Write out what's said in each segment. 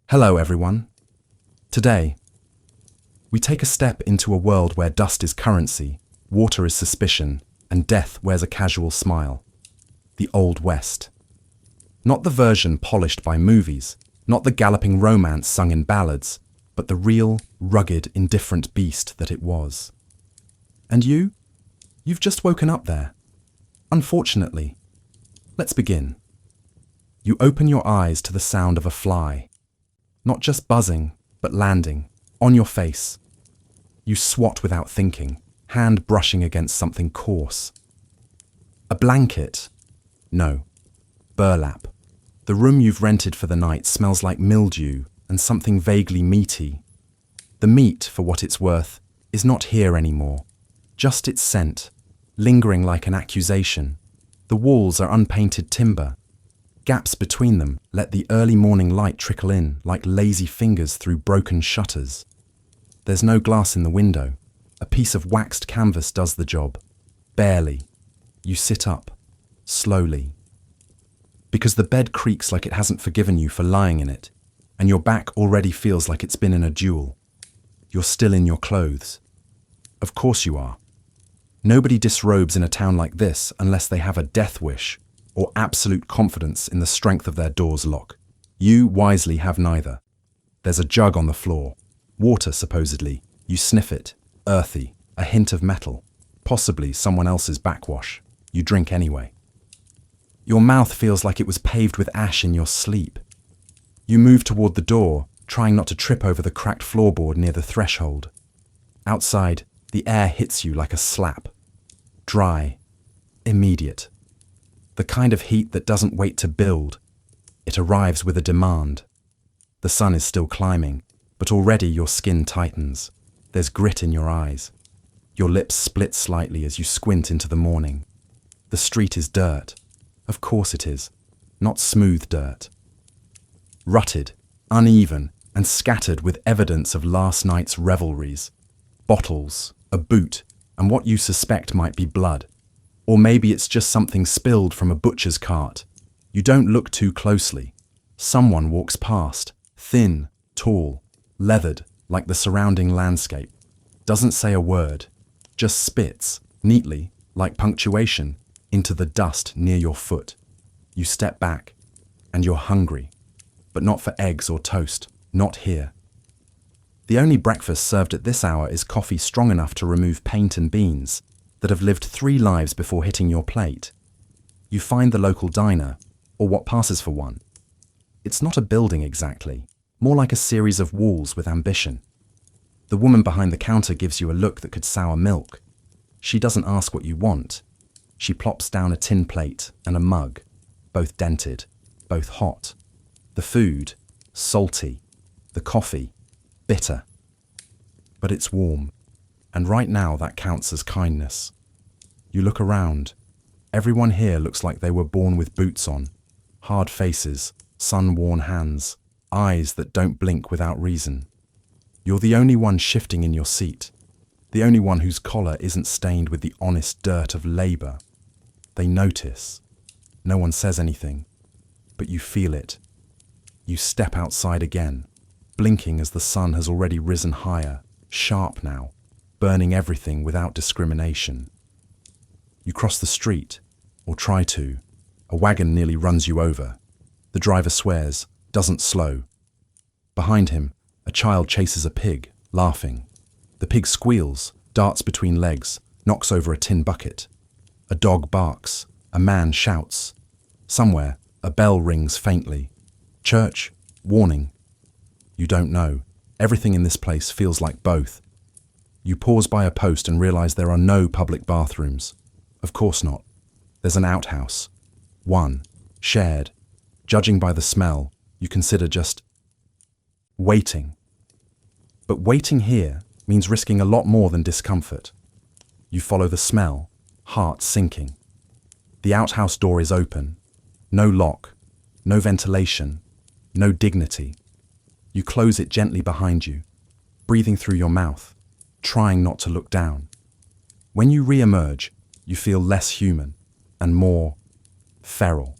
Hello, everyone. Today, we take a step into a world where dust is currency, water is suspicion, and death wears a casual smile. The Old West. Not the version polished by movies, not the galloping romance sung in ballads, but the real, rugged, indifferent beast that it was. And you've just woken up there. Unfortunately. Let's begin. You open your eyes to the sound of a fly. Not just buzzing, but landing, on your face. You swat without thinking, hand brushing against something coarse. A blanket? No. Burlap. The room you've rented for the night smells like mildew and something vaguely meaty. The meat, for what it's worth, is not here anymore. Just its scent, lingering like an accusation. The walls are unpainted timber. Gaps between them let the early morning light trickle in like lazy fingers through broken shutters. There's no glass in the window. A piece of waxed canvas does the job. Barely. You sit up. Slowly. Because the bed creaks like it hasn't forgiven you for lying in it, and your back already feels like it's been in a duel. You're still in your clothes. Of course you are. Nobody disrobes in a town like this unless they have a death wish or absolute confidence in the strength of their door's lock. You wisely have neither. There's a jug on the floor. Water, supposedly. You sniff it. Earthy. A hint of metal. Possibly someone else's backwash. You drink anyway. Your mouth feels like it was paved with ash in your sleep. You move toward the door, trying not to trip over the cracked floorboard near the threshold. Outside, the air hits you like a slap. Dry. Immediate. The kind of heat that doesn't wait to build. It arrives with a demand. The sun is still climbing, but already your skin tightens. There's grit in your eyes. Your lips split slightly as you squint into the morning. The street is dirt. Of course it is. Not smooth dirt. Rutted, uneven, and scattered with evidence of last night's revelries. Bottles, a boot, and what you suspect might be blood. Or maybe it's just something spilled from a butcher's cart. You don't look too closely. Someone walks past, thin, tall, leathered, like the surrounding landscape. Doesn't say a word, just spits, neatly, like punctuation, into the dust near your foot. You step back, and you're hungry. But not for eggs or toast, not here. The only breakfast served at this hour is coffee strong enough to remove paint and beans, that have lived 3 lives before hitting your plate. You find the local diner, or what passes for one. It's not a building exactly, more like a series of walls with ambition. The woman behind the counter gives you a look that could sour milk. She doesn't ask what you want. She plops down a tin plate and a mug, both dented, both hot. The food, salty. The coffee, bitter. But it's warm. And right now that counts as kindness. You look around. Everyone here looks like they were born with boots on. Hard faces, sun-worn hands, eyes that don't blink without reason. You're the only one shifting in your seat. The only one whose collar isn't stained with the honest dirt of labor. They notice. No one says anything. But you feel it. You step outside again, blinking as the sun has already risen higher, sharp now, burning everything without discrimination. You cross the street, or try to. A wagon nearly runs you over. The driver swears, doesn't slow. Behind him, a child chases a pig, laughing. The pig squeals, darts between legs, knocks over a tin bucket. A dog barks. A man shouts. Somewhere, a bell rings faintly. Church, warning. You don't know. Everything in this place feels like both. You pause by a post and realize there are no public bathrooms. Of course not. There's an outhouse. One. Shared. Judging by the smell, you consider just waiting. But waiting here means risking a lot more than discomfort. You follow the smell, heart sinking. The outhouse door is open. No lock. No ventilation. No dignity. You close it gently behind you, breathing through your mouth, trying not to look down. When you re-emerge, you feel less human and more feral.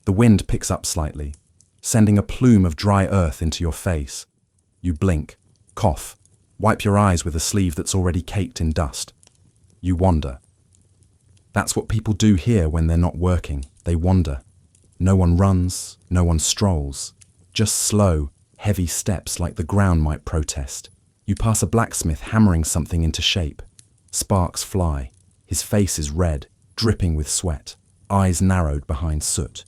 The wind picks up slightly, sending a plume of dry earth into your face. You blink, cough, wipe your eyes with a sleeve that's already caked in dust. You wander. That's what people do here when they're not working. They wander. No one runs, no one strolls. Just slow, heavy steps like the ground might protest. You pass a blacksmith hammering something into shape. Sparks fly. His face is red, dripping with sweat, eyes narrowed behind soot.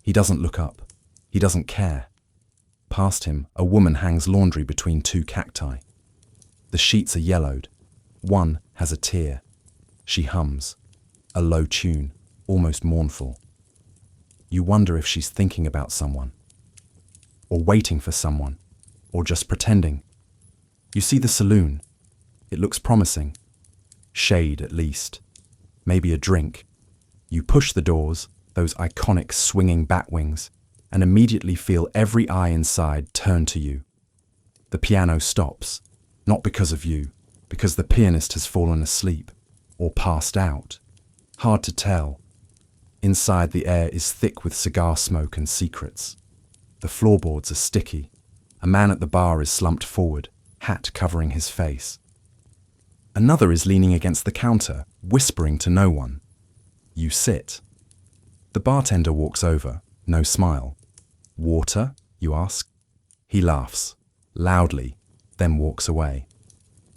He doesn't look up. He doesn't care. Past him, a woman hangs laundry between two cacti. The sheets are yellowed. One has a tear. She hums. A low tune, almost mournful. You wonder if she's thinking about someone, or waiting for someone, or just pretending. You see the saloon. It looks promising. Shade, at least. Maybe a drink. You push the doors, those iconic swinging bat wings, and immediately feel every eye inside turn to you. The piano stops, not because of you, because the pianist has fallen asleep, or passed out. Hard to tell. Inside, the air is thick with cigar smoke and secrets. The floorboards are sticky. A man at the bar is slumped forward, hat covering his face. Another is leaning against the counter, whispering to no one. You sit. The bartender walks over, no smile. Water? You ask. He laughs, loudly, then walks away.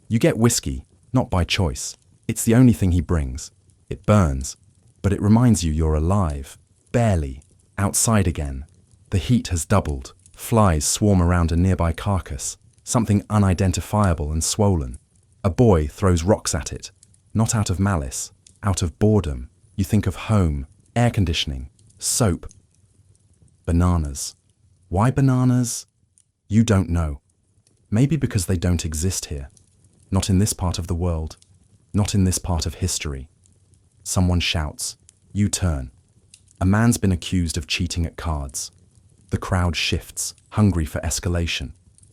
You get whiskey, not by choice. It's the only thing he brings. It burns, but it reminds you you're alive, barely, outside again. The heat has doubled. Flies swarm around a nearby carcass, something unidentifiable and swollen. A boy throws rocks at it, not out of malice, out of boredom. You think of home, air conditioning, soap. Bananas. Why bananas? You don't know. Maybe because they don't exist here. Not in this part of the world. Not in this part of history. Someone shouts. You turn. A man's been accused of cheating at cards. The crowd shifts, hungry for escalation.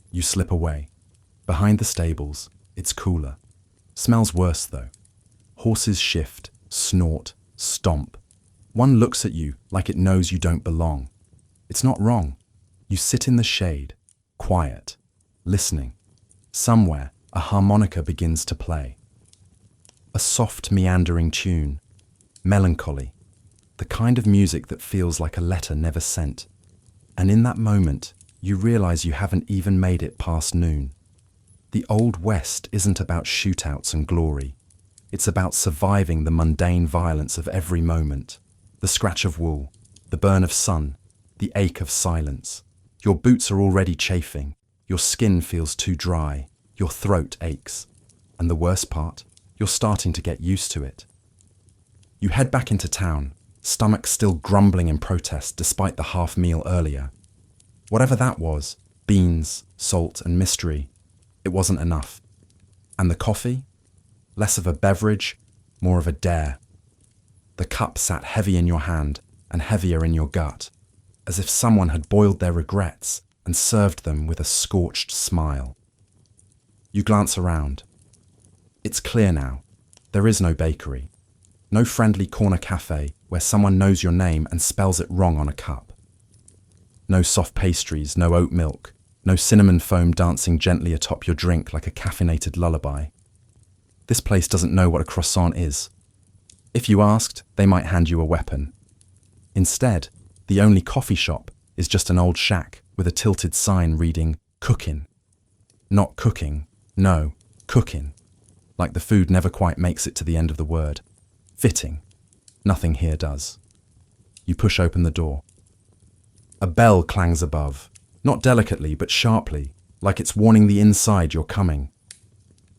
You slip away. Behind the stables, it's cooler. Smells worse, though. Horses shift, snort, stomp. One looks at you like it knows you don't belong. It's not wrong. You sit in the shade, quiet, listening. Somewhere, a harmonica begins to play. A soft, meandering tune. Melancholy. The kind of music that feels like a letter never sent. And in that moment, you realize you haven't even made it past noon. The Old West isn't about shootouts and glory. It's about surviving the mundane violence of every moment. The scratch of wool, the burn of sun, the ache of silence. Your boots are already chafing. Your skin feels too dry. Your throat aches. And the worst part, you're starting to get used to it. You head back into town, stomach still grumbling in protest despite the half meal earlier. Whatever that was, beans, salt, and mystery, it wasn't enough. And the coffee? Less of a beverage, more of a dare. The cup sat heavy in your hand and heavier in your gut, as if someone had boiled their regrets and served them with a scorched smile. You glance around. It's clear now. There is no bakery. No friendly corner cafe where someone knows your name and spells it wrong on a cup. No soft pastries, no oat milk, no cinnamon foam dancing gently atop your drink like a caffeinated lullaby. This place doesn't know what a croissant is. If you asked, they might hand you a weapon. Instead, the only coffee shop is just an old shack with a tilted sign reading, "Cookin'." Not cooking, no, cookin'. Like the food never quite makes it to the end of the word. Fitting. Nothing here does. You push open the door. A bell clangs above, not delicately but sharply, like it's warning the inside you're coming.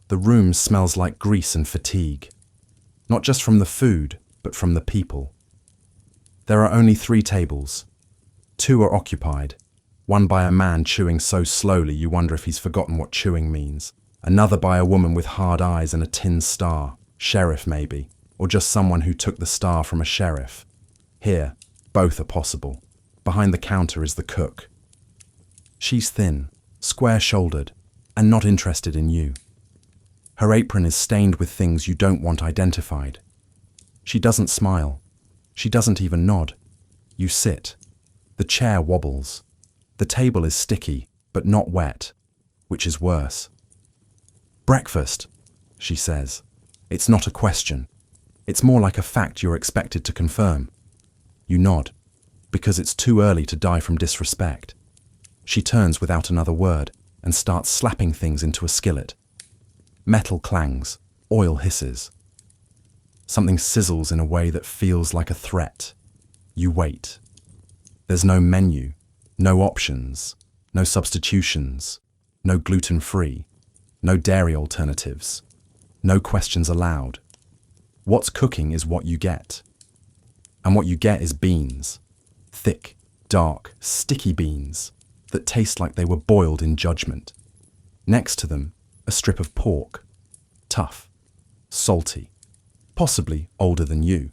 The room smells like grease and fatigue. Not just from the food, but from the people. There are only 3 tables. 2 are occupied. One by a man chewing so slowly you wonder if he's forgotten what chewing means. Another by a woman with hard eyes and a tin star, sheriff maybe, or just someone who took the star from a sheriff. Here, both are possible. Behind the counter is the cook. She's thin, square-shouldered, and not interested in you. Her apron is stained with things you don't want identified. She doesn't smile. She doesn't even nod. You sit. The The chair wobbles. The table is sticky, but not wet, which is worse. "Breakfast," she says. It's not a question. It's more like a fact you're expected to confirm. You nod, because it's too early to die from disrespect. She turns without another word and starts slapping things into a skillet. Metal clangs, oil hisses. Something sizzles in a way that feels like a threat. You wait. There's no menu, no options, no substitutions, no gluten-free, no dairy alternatives, no questions allowed. What's cooking is what you get. And what you get is beans. Thick, dark, sticky beans that taste like they were boiled in judgment. Next to them, a strip of pork. Tough, salty, possibly older than you.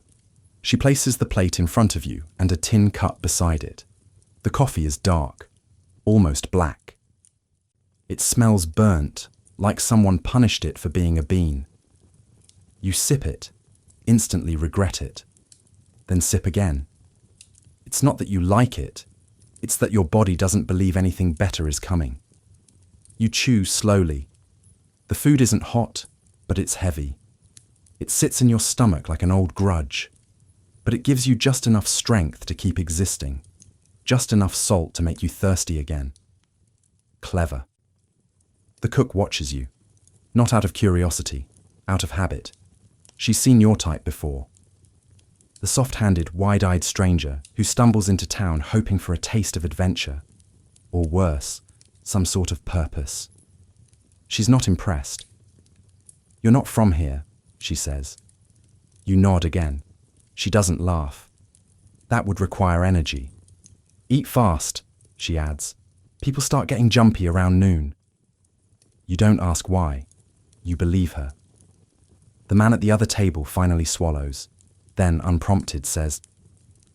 She places the plate in front of you and a tin cup beside it. The coffee is dark, almost black. It smells burnt, like someone punished it for being a bean. You sip it, instantly regret it, then sip again. It's not that you like it, it's that your body doesn't believe anything better is coming. You chew slowly. The food isn't hot, but it's heavy. It sits in your stomach like an old grudge, but it gives you just enough strength to keep existing, just enough salt to make you thirsty again. Clever. The cook watches you, not out of curiosity, out of habit. She's seen your type before. The soft-handed, wide-eyed stranger who stumbles into town hoping for a taste of adventure, or worse, some sort of purpose. She's not impressed. "You're not from here," she says. You nod again. She doesn't laugh. That would require energy. "Eat fast," she adds. "People start getting jumpy around noon." You don't ask why. You believe her. The man at the other table finally swallows, then, unprompted, says,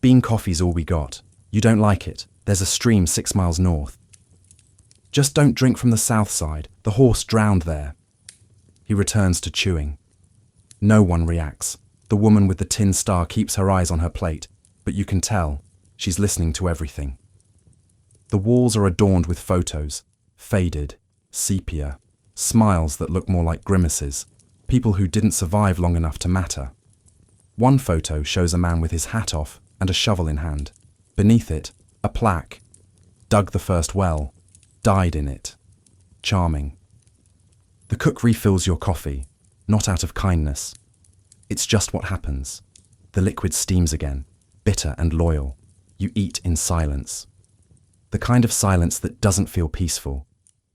"Bean coffee's all we got. You don't like it. There's a stream 6 miles north." "Just don't drink from the south side. The horse drowned there." He returns to chewing. No one reacts. The woman with the tin star keeps her eyes on her plate, but you can tell she's listening to everything. The walls are adorned with photos, faded, sepia, smiles that look more like grimaces, people who didn't survive long enough to matter. One photo shows a man with his hat off and a shovel in hand. Beneath it, a plaque. "Dug the first well. Died in it." Charming. The cook refills your coffee, not out of kindness. It's just what happens. The liquid steams again, bitter and loyal. You eat in silence. The kind of silence that doesn't feel peaceful,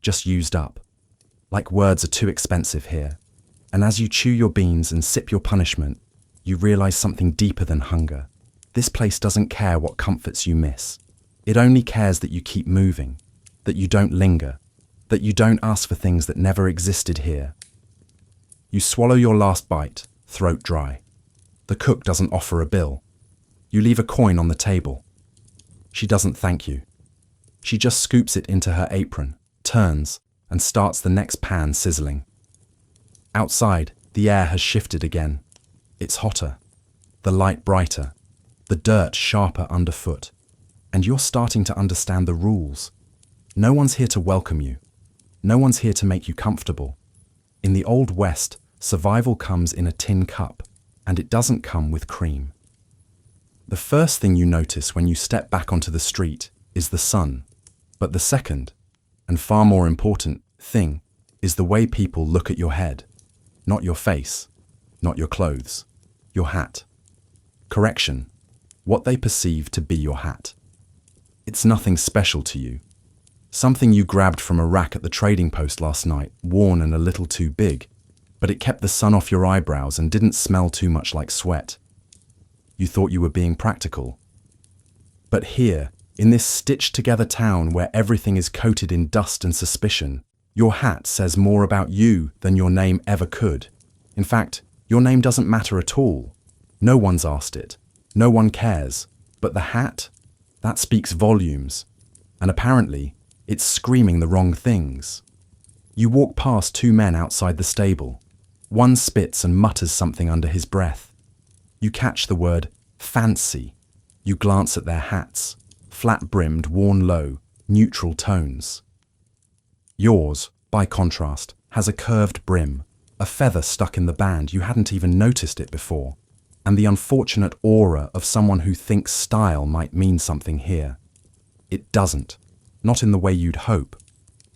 just used up. Like words are too expensive here. And as you chew your beans and sip your punishment, you realize something deeper than hunger. This place doesn't care what comforts you miss. It only cares that you keep moving, that you don't linger, that you don't ask for things that never existed here. You swallow your last bite, throat dry. The cook doesn't offer a bill. You leave a coin on the table. She doesn't thank you. She just scoops it into her apron, turns, and starts the next pan sizzling. Outside, the air has shifted again. It's hotter, the light brighter, the dirt sharper underfoot, and you're starting to understand the rules. No one's here to welcome you. No one's here to make you comfortable. In the Old West, survival comes in a tin cup, and it doesn't come with cream. The first thing you notice when you step back onto the street is the sun, but the second, and far more important, thing is the way people look at your head. Not your face, not your clothes, your hat. Correction, what they perceive to be your hat. It's nothing special to you. Something you grabbed from a rack at the trading post last night, worn and a little too big, but it kept the sun off your eyebrows and didn't smell too much like sweat. You thought you were being practical. But here, in this stitched-together town where everything is coated in dust and suspicion, your hat says more about you than your name ever could. In fact, your name doesn't matter at all. No one's asked it. No one cares. But the hat? That speaks volumes. And apparently, it's screaming the wrong things. You walk past 2 men outside the stable. One spits and mutters something under his breath. You catch the word fancy. You glance at their hats. flat-brimmed, worn low, neutral tones. Yours, by contrast, has a curved brim, a feather stuck in the band you hadn't even noticed it before, and the unfortunate aura of someone who thinks style might mean something here. It doesn't, not in the way you'd hope.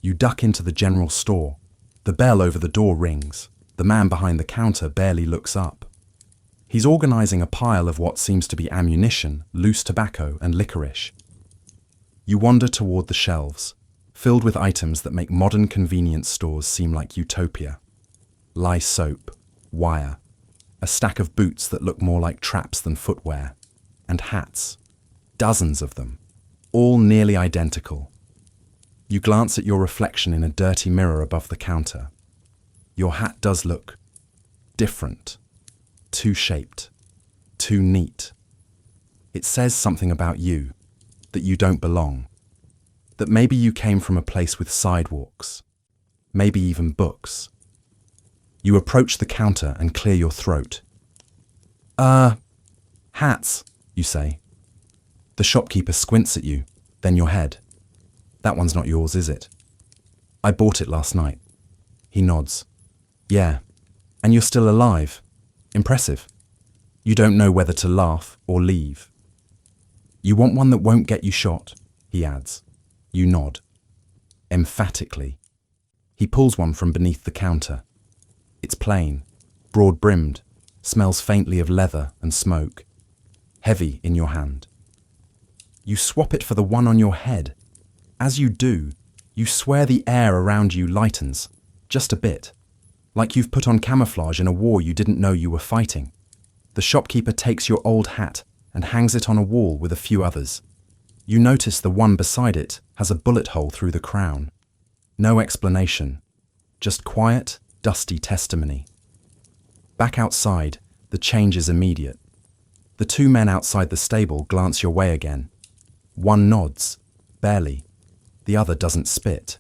You duck into the general store. The bell over the door rings. The man behind the counter barely looks up. He's organizing a pile of what seems to be ammunition, loose tobacco, and licorice. You wander toward the shelves, filled with items that make modern convenience stores seem like utopia. Lye soap, wire, a stack of boots that look more like traps than footwear, and hats. Dozens of them, all nearly identical. You glance at your reflection in a dirty mirror above the counter. Your hat does look different, too shaped, too neat. It says something about you, that you don't belong, that maybe you came from a place with sidewalks, maybe even books. You approach the counter and clear your throat. Hats, you say. The shopkeeper squints at you, then your head. That one's not yours, is it? I bought it last night. He nods. Yeah, and you're still alive. Impressive. You don't know whether to laugh or leave. You want one that won't get you shot, he adds. You nod. Emphatically. He pulls one from beneath the counter. It's plain, broad-brimmed, smells faintly of leather and smoke. Heavy in your hand. You swap it for the one on your head. As you do, you swear the air around you lightens, just a bit, like you've put on camouflage in a war you didn't know you were fighting. The shopkeeper takes your old hat and hangs it on a wall with a few others. You notice the one beside it has a bullet hole through the crown. No explanation, just quiet, dusty testimony. Back outside, the change is immediate. The two men outside the stable glance your way again. One nods, barely. The other doesn't spit.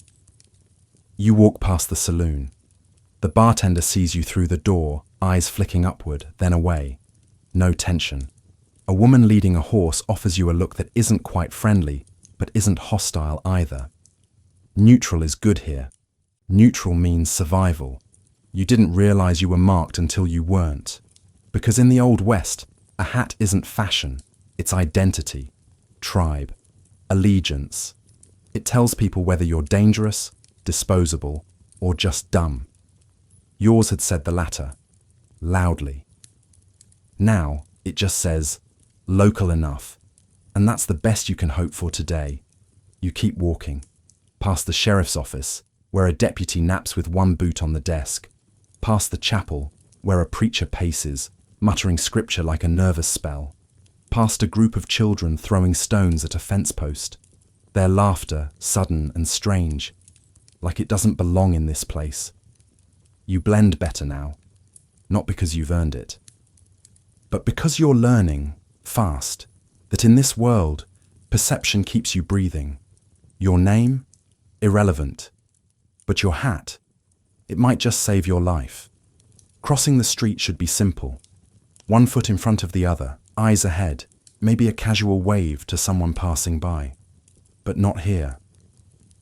You walk past the saloon. The bartender sees you through the door, eyes flicking upward, then away. No tension. A woman leading a horse offers you a look that isn't quite friendly, but isn't hostile either. Neutral is good here. Neutral means survival. You didn't realize you were marked until you weren't. Because in the Old West, a hat isn't fashion, it's identity, tribe, allegiance. It tells people whether you're dangerous, disposable, or just dumb. Yours had said the latter, loudly. Now, it just says, local enough. And that's the best you can hope for today. You keep walking, past the sheriff's office, where a deputy naps with one boot on the desk, past the chapel, where a preacher paces, muttering scripture like a nervous spell, past a group of children throwing stones at a fence post, their laughter sudden and strange, like it doesn't belong in this place. You blend better now, not because you've earned it, but because you're learning, fast, that in this world, perception keeps you breathing. Your name? Irrelevant. But your hat? It might just save your life. Crossing the street should be simple. One foot in front of the other, eyes ahead, maybe a casual wave to someone passing by. But not here.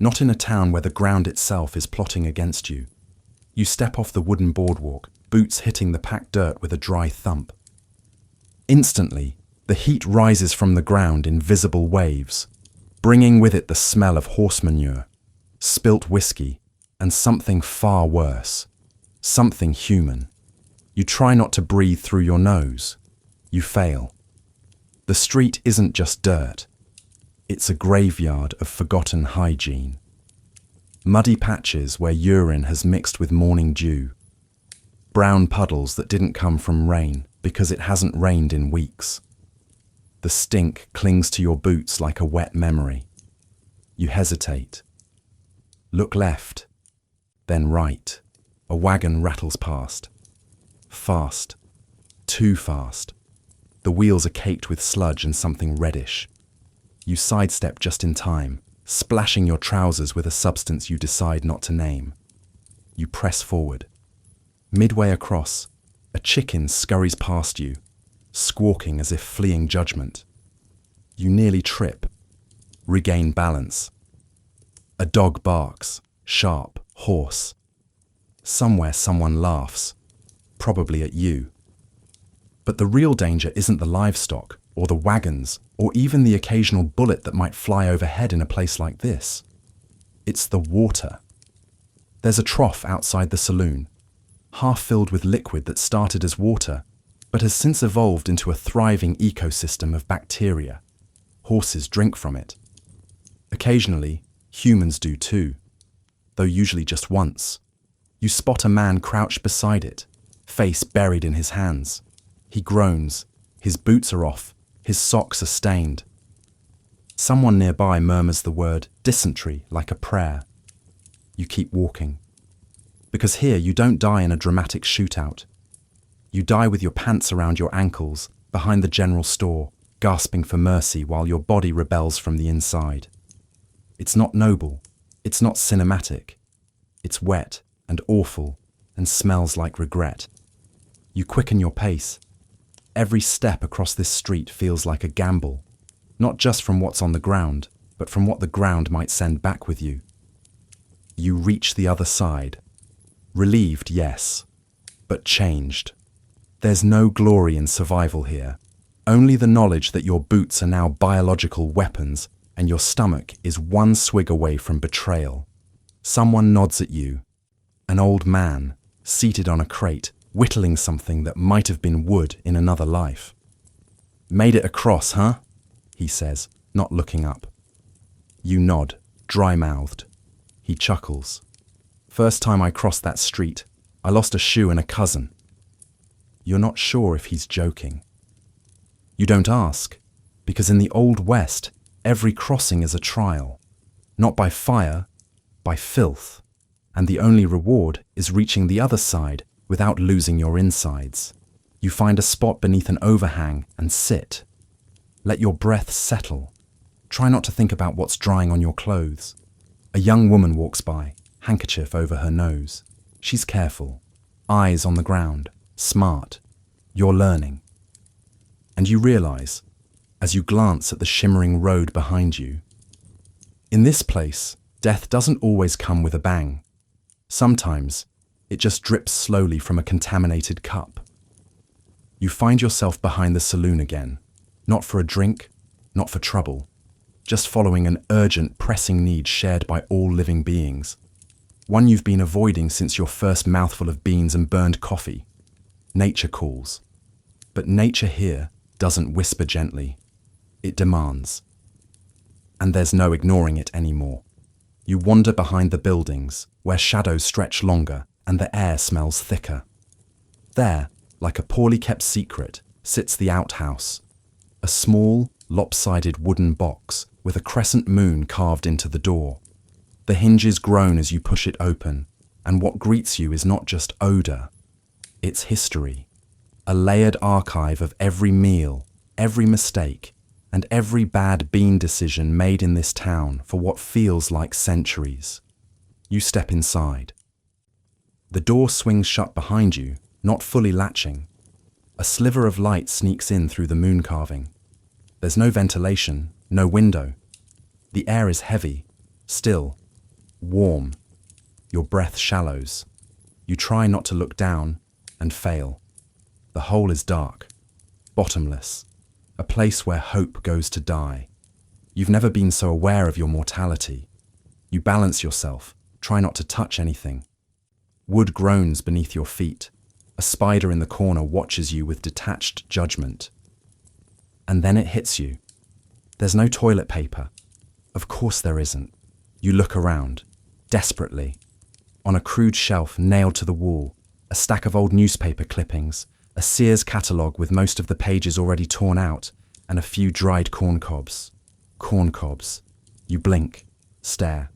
Not in a town where the ground itself is plotting against you. You step off the wooden boardwalk, boots hitting the packed dirt with a dry thump. Instantly, the heat rises from the ground in visible waves, bringing with it the smell of horse manure, spilt whiskey, and something far worse, something human. You try not to breathe through your nose. You fail. The street isn't just dirt. It's a graveyard of forgotten hygiene. Muddy patches where urine has mixed with morning dew. Brown puddles that didn't come from rain because it hasn't rained in weeks. The stink clings to your boots like a wet memory. You hesitate. Look left, then right. A wagon rattles past. Fast. Too fast. The wheels are caked with sludge and something reddish. You sidestep just in time, splashing your trousers with a substance you decide not to name. You press forward. Midway across, a chicken scurries past you, squawking as if fleeing judgment. You nearly trip. regain balance. A dog barks, sharp, hoarse. Somewhere someone laughs, probably at you. But the real danger isn't the livestock, or the wagons, or even the occasional bullet that might fly overhead in a place like this. It's the water. There's a trough outside the saloon, half filled with liquid that started as water, but has since evolved into a thriving ecosystem of bacteria. Horses drink from it. Occasionally, humans do too, though usually just once. You spot a man crouched beside it, face buried in his hands. He groans, his boots are off, his socks are stained. Someone nearby murmurs the word dysentery like a prayer. You keep walking. Because here you don't die in a dramatic shootout. You die with your pants around your ankles, behind the general store, gasping for mercy while your body rebels from the inside. It's not noble, it's not cinematic. It's wet and awful and smells like regret. You quicken your pace. Every step across this street feels like a gamble, not just from what's on the ground, but from what the ground might send back with you. You reach the other side. Relieved, yes, but changed. There's no glory in survival here, only the knowledge that your boots are now biological weapons and your stomach is one swig away from betrayal. Someone nods at you. An old man, seated on a crate, whittling something that might have been wood in another life. "Made it across, huh?" he says, not looking up. You nod, dry-mouthed. He chuckles. "First time I crossed that street, I lost a shoe and a cousin." You're not sure if he's joking. You don't ask, because in the Old West, every crossing is a trial. Not by fire, by filth. And the only reward is reaching the other side without losing your insides. You find a spot beneath an overhang and sit. Let your breath settle. Try not to think about what's drying on your clothes. A young woman walks by, handkerchief over her nose. She's careful, eyes on the ground, smart. You're learning. And you realize, as you glance at the shimmering road behind you, in this place, death doesn't always come with a bang. Sometimes, it just drips slowly from a contaminated cup. You find yourself behind the saloon again, not for a drink, not for trouble, just following an urgent, pressing need shared by all living beings. One you've been avoiding since your first mouthful of beans and burned coffee. Nature calls. But nature here doesn't whisper gently. It demands. And there's no ignoring it anymore. You wander behind the buildings, where shadows stretch longer and the air smells thicker. There, like a poorly kept secret, sits the outhouse. A small, lopsided wooden box with a crescent moon carved into the door. The hinges groan as you push it open, and what greets you is not just odor. It's history. A layered archive of every meal, every mistake, and every bad bean decision made in this town for what feels like centuries. You step inside. The door swings shut behind you, not fully latching. A sliver of light sneaks in through the moon carving. There's no ventilation, no window. The air is heavy, still, warm. Your breath shallows. You try not to look down and fail. The hole is dark, bottomless, a place where hope goes to die. You've never been so aware of your mortality. You balance yourself, try not to touch anything. Wood groans beneath your feet. A spider in the corner watches you with detached judgment. And then it hits you. There's no toilet paper. Of course there isn't. You look around, desperately. On a crude shelf nailed to the wall, a stack of old newspaper clippings, a Sears catalogue with most of the pages already torn out, and a few dried corn cobs. Corn cobs. You blink, stare,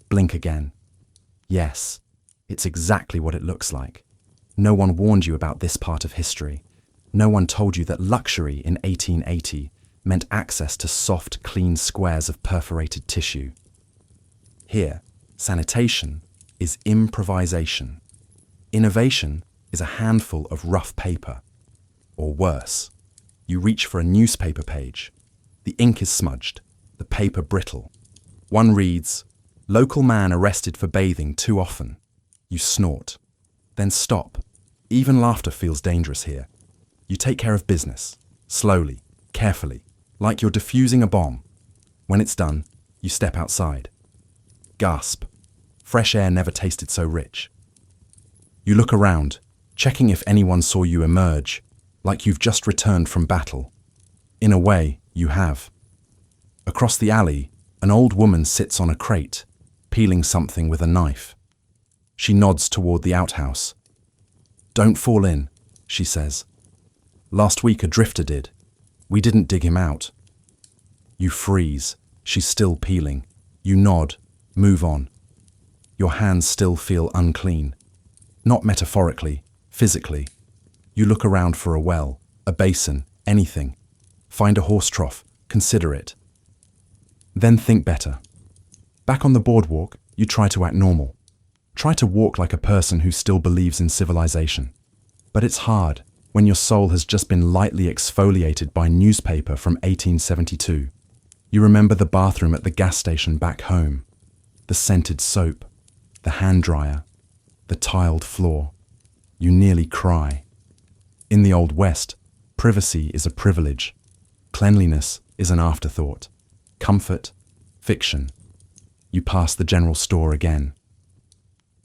blink again. Yes, it's exactly what it looks like. No one warned you about this part of history. No one told you that luxury in 1880 meant access to soft, clean squares of perforated tissue. Here, sanitation is improvisation. Innovation is a handful of rough paper. Or worse, you reach for a newspaper page. The ink is smudged. the paper brittle. One reads, "Local man arrested for bathing too often." You snort. Then stop. Even laughter feels dangerous here. You take care of business, slowly, carefully, like you're defusing a bomb. When it's done, you step outside. Gasp. Fresh air never tasted so rich. You look around, checking if anyone saw you emerge, like you've just returned from battle. In a way, you have. Across the alley, an old woman sits on a crate, peeling something with a knife. She nods toward the outhouse. "Don't fall in," she says. "Last week a drifter did. We didn't dig him out." You freeze. She's still peeling. You nod, move on. Your hands still feel unclean. Not metaphorically, physically. You look around for a well, a basin, anything. Find a horse trough, consider it. Then think better. Back on the boardwalk, you try to act normal. Try to walk like a person who still believes in civilization. But it's hard when your soul has just been lightly exfoliated by newspaper from 1872. You remember the bathroom at the gas station back home, the scented soap, the hand dryer, the tiled floor. You nearly cry. In the Old West, privacy is a privilege. Cleanliness is an afterthought. Comfort, fiction. You pass the general store again.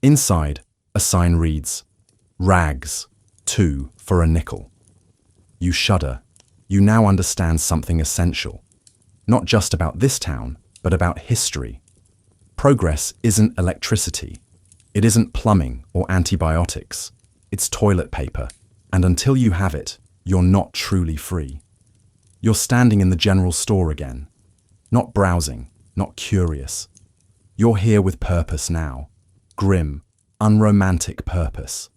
Inside, a sign reads, "Rags, 2 for a nickel." You shudder. You now understand something essential. Not just about this town, but about history. Progress isn't electricity. It isn't plumbing or antibiotics. It's toilet paper. And until you have it, you're not truly free. You're standing in the general store again. Not browsing, not curious. You're here with purpose now. Grim, unromantic purpose.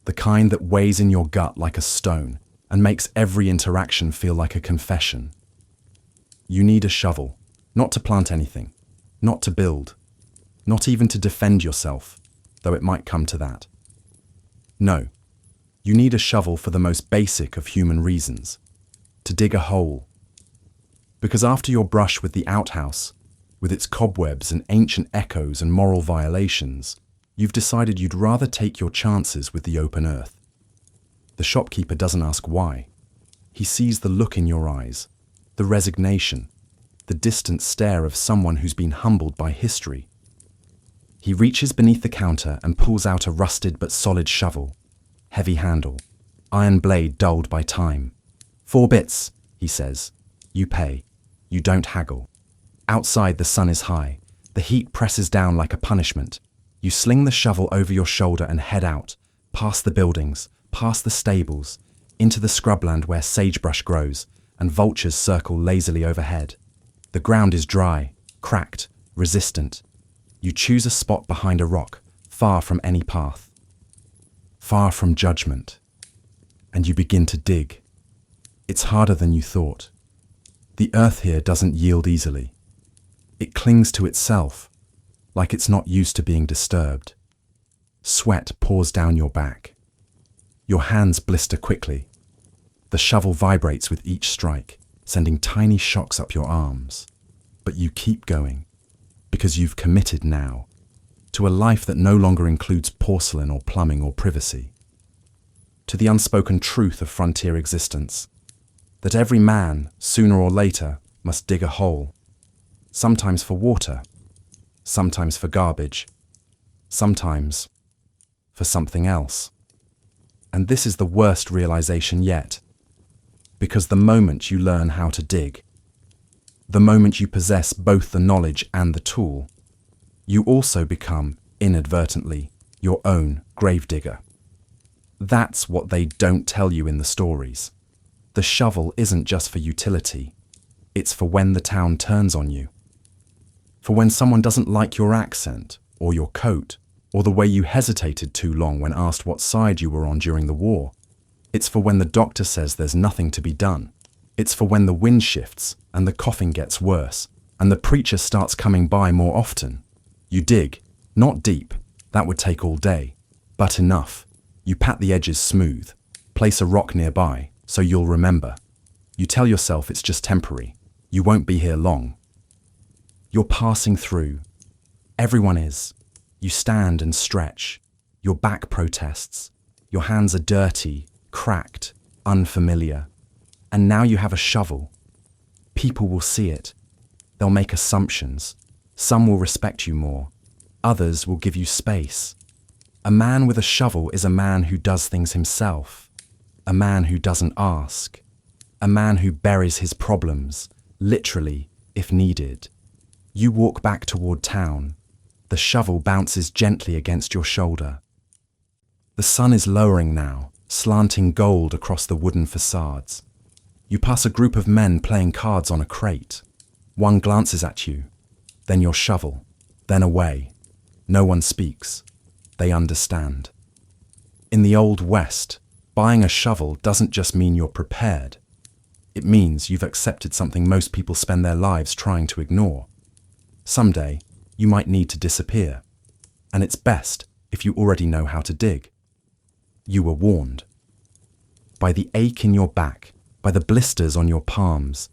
The kind that weighs in your gut like a stone and makes every interaction feel like a confession. You need a shovel, not to plant anything, not to build, not even to defend yourself, though it might come to that. No, you need a shovel for the most basic of human reasons, to dig a hole. Because after your brush with the outhouse, with its cobwebs and ancient echoes and moral violations, you've decided you'd rather take your chances with the open earth. The shopkeeper doesn't ask why. He sees the look in your eyes, the resignation, the distant stare of someone who's been humbled by history. He reaches beneath the counter and pulls out a rusted but solid shovel. Heavy handle, iron blade dulled by time. 4 bits, he says. You pay. You don't haggle. Outside the sun is high. The heat presses down like a punishment. You sling the shovel over your shoulder and head out, past the buildings, past the stables, into the scrubland where sagebrush grows and vultures circle lazily overhead. The ground is dry, cracked, resistant. You choose a spot behind a rock, far from any path, far from judgment, and you begin to dig. It's harder than you thought. The earth here doesn't yield easily. It clings to itself, like it's not used to being disturbed. Sweat pours down your back. Your hands blister quickly. The shovel vibrates with each strike, sending tiny shocks up your arms. But you keep going, because you've committed now to a life that no longer includes porcelain or plumbing or privacy. To the unspoken truth of frontier existence, that every man, sooner or later, must dig a hole, sometimes for water, sometimes for garbage, sometimes for something else. And this is the worst realization yet, because the moment you learn how to dig, the moment you possess both the knowledge and the tool, you also become, inadvertently, your own gravedigger. That's what they don't tell you in the stories. The shovel isn't just for utility. It's for when the town turns on you. For when someone doesn't like your accent, or your coat, or the way you hesitated too long when asked what side you were on during the war. It's for when the doctor says there's nothing to be done. It's for when the wind shifts and the coughing gets worse and the preacher starts coming by more often. You dig, not deep, that would take all day, but enough. You pat the edges smooth, place a rock nearby so you'll remember. You tell yourself it's just temporary. You won't be here long. You're passing through. Everyone is. You stand and stretch. Your back protests. Your hands are dirty, cracked, unfamiliar. And now you have a shovel. People will see it. They'll make assumptions. Some will respect you more. Others will give you space. A man with a shovel is a man who does things himself. A man who doesn't ask. A man who buries his problems, literally, if needed. You walk back toward town. The shovel bounces gently against your shoulder. The sun is lowering now, slanting gold across the wooden facades. You pass a group of men playing cards on a crate. One glances at you, then your shovel, then away. No one speaks. They understand. In the Old West, buying a shovel doesn't just mean you're prepared. It means you've accepted something most people spend their lives trying to ignore. Someday, you might need to disappear, and it's best if you already know how to dig. You were warned. By the ache in your back, by the blisters on your palms,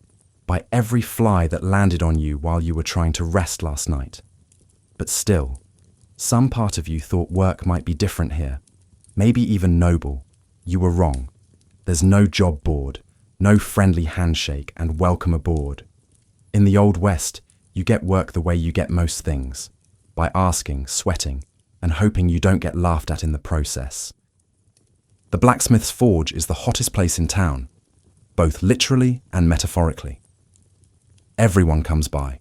by every fly that landed on you while you were trying to rest last night. But still, some part of you thought work might be different here, maybe even noble. You were wrong. There's no job board, no friendly handshake and welcome aboard. In the Old West, you get work the way you get most things, by asking, sweating, and hoping you don't get laughed at in the process. The blacksmith's forge is the hottest place in town, both literally and metaphorically. Everyone comes by,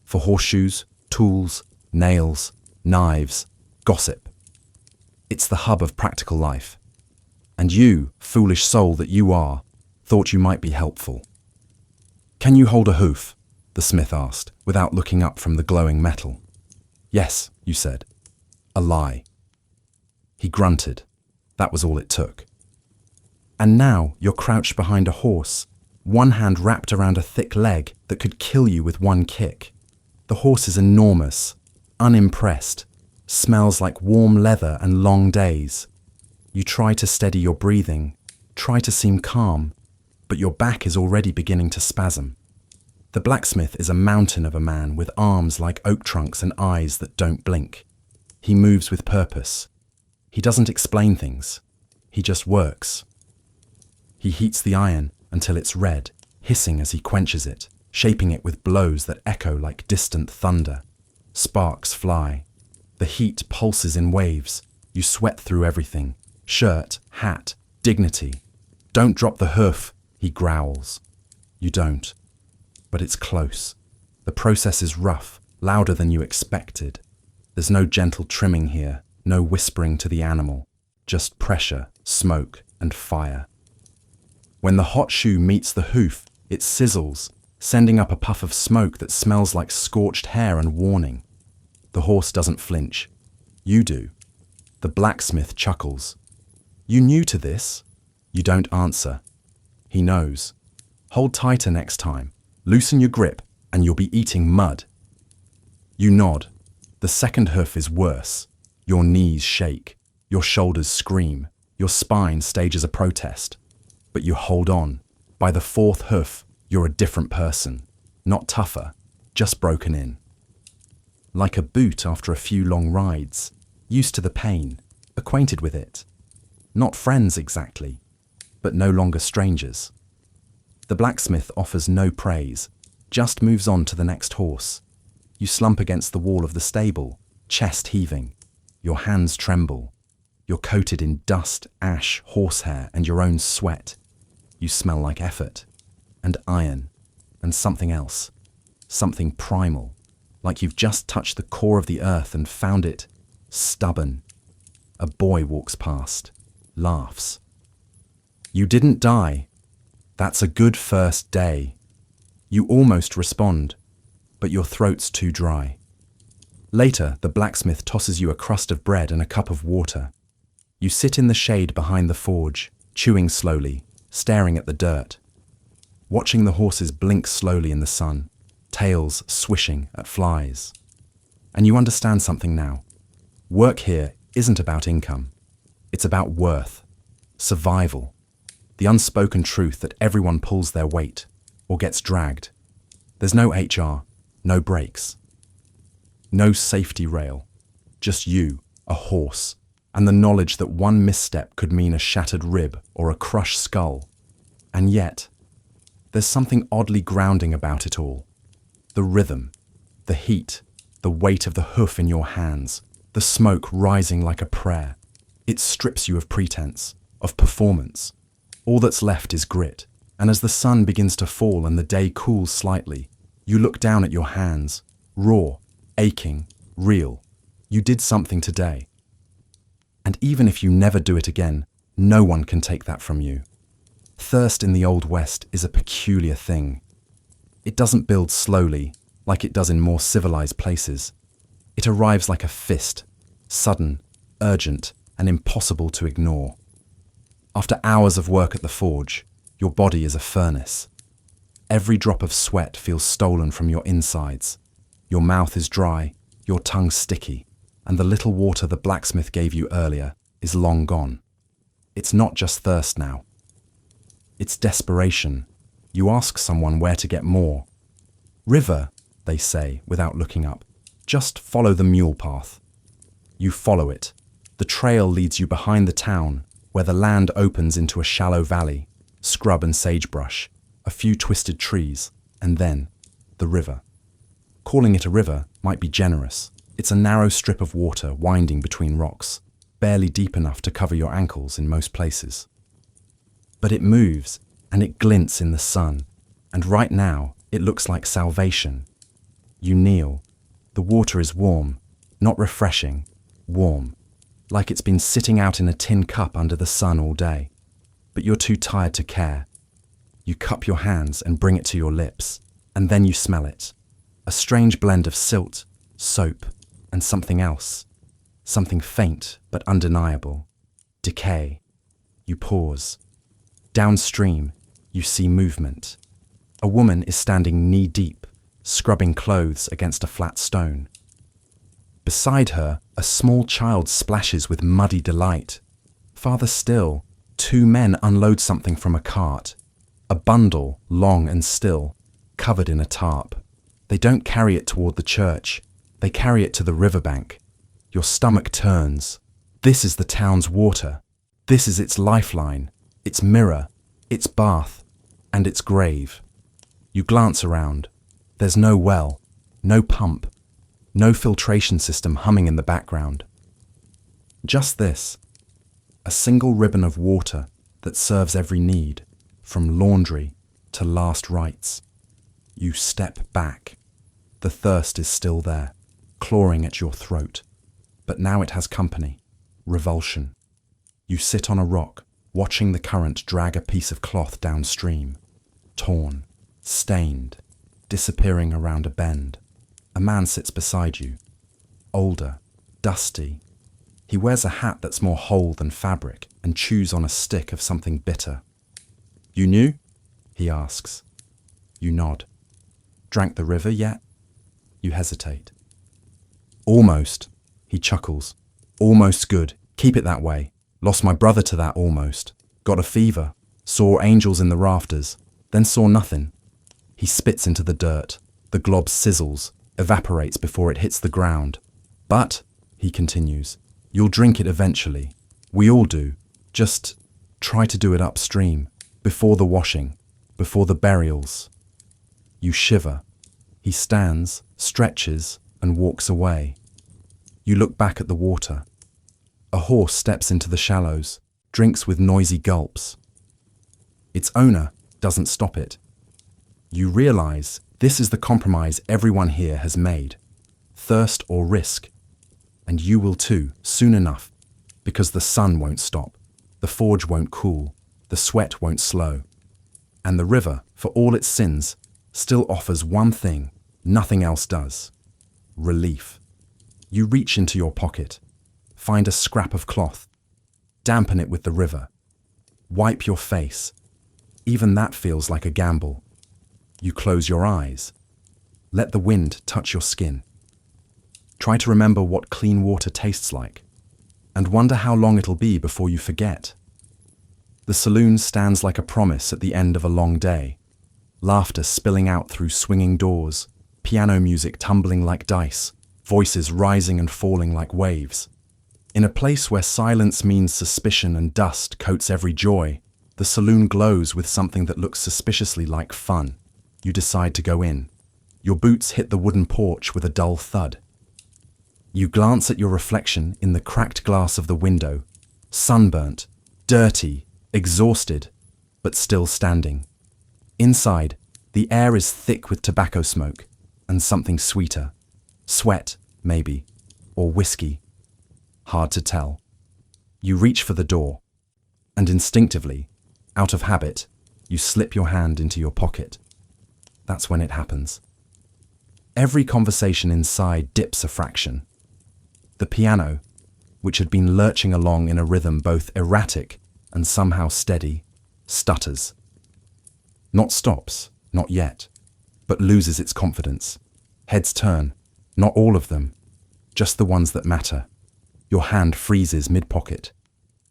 for horseshoes, tools, nails, knives, gossip. It's the hub of practical life. And you, foolish soul that you are, thought you might be helpful. "Can you hold a hoof?" the smith asked, without looking up from the glowing metal. "Yes," you said. A lie. He grunted. That was all it took. And now you're crouched behind a horse, one hand wrapped around a thick leg that could kill you with one kick. The horse is enormous, unimpressed, smells like warm leather and long days. You try to steady your breathing, try to seem calm, but your back is already beginning to spasm. The blacksmith is a mountain of a man with arms like oak trunks and eyes that don't blink. He moves with purpose. He doesn't explain things. He just works. He heats the iron until it's red, hissing as he quenches it, shaping it with blows that echo like distant thunder. Sparks fly. The heat pulses in waves. You sweat through everything. Shirt, hat, dignity. "Don't drop the hoof," he growls. You don't. But it's close. The process is rough, louder than you expected. There's no gentle trimming here, no whispering to the animal. Just pressure, smoke, and fire. When the hot shoe meets the hoof, it sizzles, sending up a puff of smoke that smells like scorched hair and warning. The horse doesn't flinch. You do. The blacksmith chuckles. "You new to this?" You don't answer. He knows. "Hold tighter next time. Loosen your grip, and you'll be eating mud." You nod. The second hoof is worse. Your knees shake. Your shoulders scream. Your spine stages a protest. But you hold on. By the fourth hoof, you're a different person. Not tougher, just broken in. Like a boot after a few long rides. Used to the pain. Acquainted with it. Not friends exactly, but no longer strangers. The blacksmith offers no praise, just moves on to the next horse. You slump against the wall of the stable, chest heaving. Your hands tremble. You're coated in dust, ash, horsehair, and your own sweat. You smell like effort, and iron, and something else. Something primal, like you've just touched the core of the earth and found it stubborn. A boy walks past, laughs. "You didn't die. That's a good first day." You almost respond, but your throat's too dry. Later, the blacksmith tosses you a crust of bread and a cup of water. You sit in the shade behind the forge, chewing slowly, staring at the dirt, watching the horses blink slowly in the sun, tails swishing at flies. And you understand something now. Work here isn't about income. It's about worth, survival, the unspoken truth that everyone pulls their weight or gets dragged. There's no HR, no brakes, no safety rail, just you, a horse, and the knowledge that one misstep could mean a shattered rib or a crushed skull. And yet, there's something oddly grounding about it all. The rhythm, the heat, the weight of the hoof in your hands, the smoke rising like a prayer. It strips you of pretense, of performance. All that's left is grit. And as the sun begins to fall and the day cools slightly, you look down at your hands, raw, aching, real. You did something today. And even if you never do it again, no one can take that from you. Thirst in the Old West is a peculiar thing. It doesn't build slowly, like it does in more civilized places. It arrives like a fist, sudden, urgent, and impossible to ignore. After hours of work at the forge, your body is a furnace. Every drop of sweat feels stolen from your insides. Your mouth is dry, your tongue sticky, and the little water the blacksmith gave you earlier is long gone. It's not just thirst now. It's desperation. You ask someone where to get more. River, they say without looking up. Just follow the mule path. You follow it. The trail leads you behind the town, where the land opens into a shallow valley, scrub and sagebrush, a few twisted trees, and then the river. Calling it a river might be generous. It's a narrow strip of water winding between rocks, barely deep enough to cover your ankles in most places. But it moves, and it glints in the sun, and right now it looks like salvation. You kneel. The water is warm, not refreshing, warm, like it's been sitting out in a tin cup under the sun all day. But you're too tired to care. You cup your hands and bring it to your lips, and then you smell it. A strange blend of silt, soap, and something else. Something faint but undeniable. Decay. You pause. Downstream, you see movement. A woman is standing knee-deep, scrubbing clothes against a flat stone. Beside her, a small child splashes with muddy delight. Farther still, two men unload something from a cart. A bundle, long and still, covered in a tarp. They don't carry it toward the church. They carry it to the riverbank. Your stomach turns. This is the town's water. This is its lifeline, its mirror, its bath, and its grave. You glance around. There's no well, no pump, no filtration system humming in the background. Just this, a single ribbon of water that serves every need, from laundry to last rites. You step back. The thirst is still there, clawing at your throat. But now it has company, revulsion. You sit on a rock, watching the current drag a piece of cloth downstream, torn, stained, disappearing around a bend. A man sits beside you, older, dusty. He wears a hat that's more whole than fabric and chews on a stick of something bitter. "You knew?" he asks. You nod. "Drank the river yet?" You hesitate. "Almost," he chuckles. "Almost good. Keep it that way. Lost my brother to that almost. Got a fever. Saw angels in the rafters. Then saw nothing." He spits into the dirt. The glob sizzles, evaporates before it hits the ground. "But," he continues, "you'll drink it eventually. We all do. Just try to do it upstream, before the washing, before the burials." You shiver. He stands, stretches, and walks away. You look back at the water. A horse steps into the shallows, drinks with noisy gulps. Its owner doesn't stop it. You realize this is the compromise everyone here has made. Thirst or risk. And you will too, soon enough, because the sun won't stop, the forge won't cool, the sweat won't slow. And the river, for all its sins, still offers one thing nothing else does: relief. You reach into your pocket, find a scrap of cloth, dampen it with the river, wipe your face. Even that feels like a gamble. You close your eyes. Let the wind touch your skin. Try to remember what clean water tastes like, and wonder how long it'll be before you forget. The saloon stands like a promise at the end of a long day, laughter spilling out through swinging doors, piano music tumbling like dice, voices rising and falling like waves. In a place where silence means suspicion and dust coats every joy, the saloon glows with something that looks suspiciously like fun. You decide to go in. Your boots hit the wooden porch with a dull thud. You glance at your reflection in the cracked glass of the window, sunburnt, dirty, exhausted, but still standing. Inside, the air is thick with tobacco smoke and something sweeter. Sweat, maybe, or whiskey. Hard to tell. You reach for the door, and instinctively, out of habit, you slip your hand into your pocket. That's when it happens. Every conversation inside dips a fraction. The piano, which had been lurching along in a rhythm both erratic and somehow steady, stutters. Not stops, not yet, but loses its confidence. Heads turn, not all of them, just the ones that matter. Your hand freezes mid-pocket.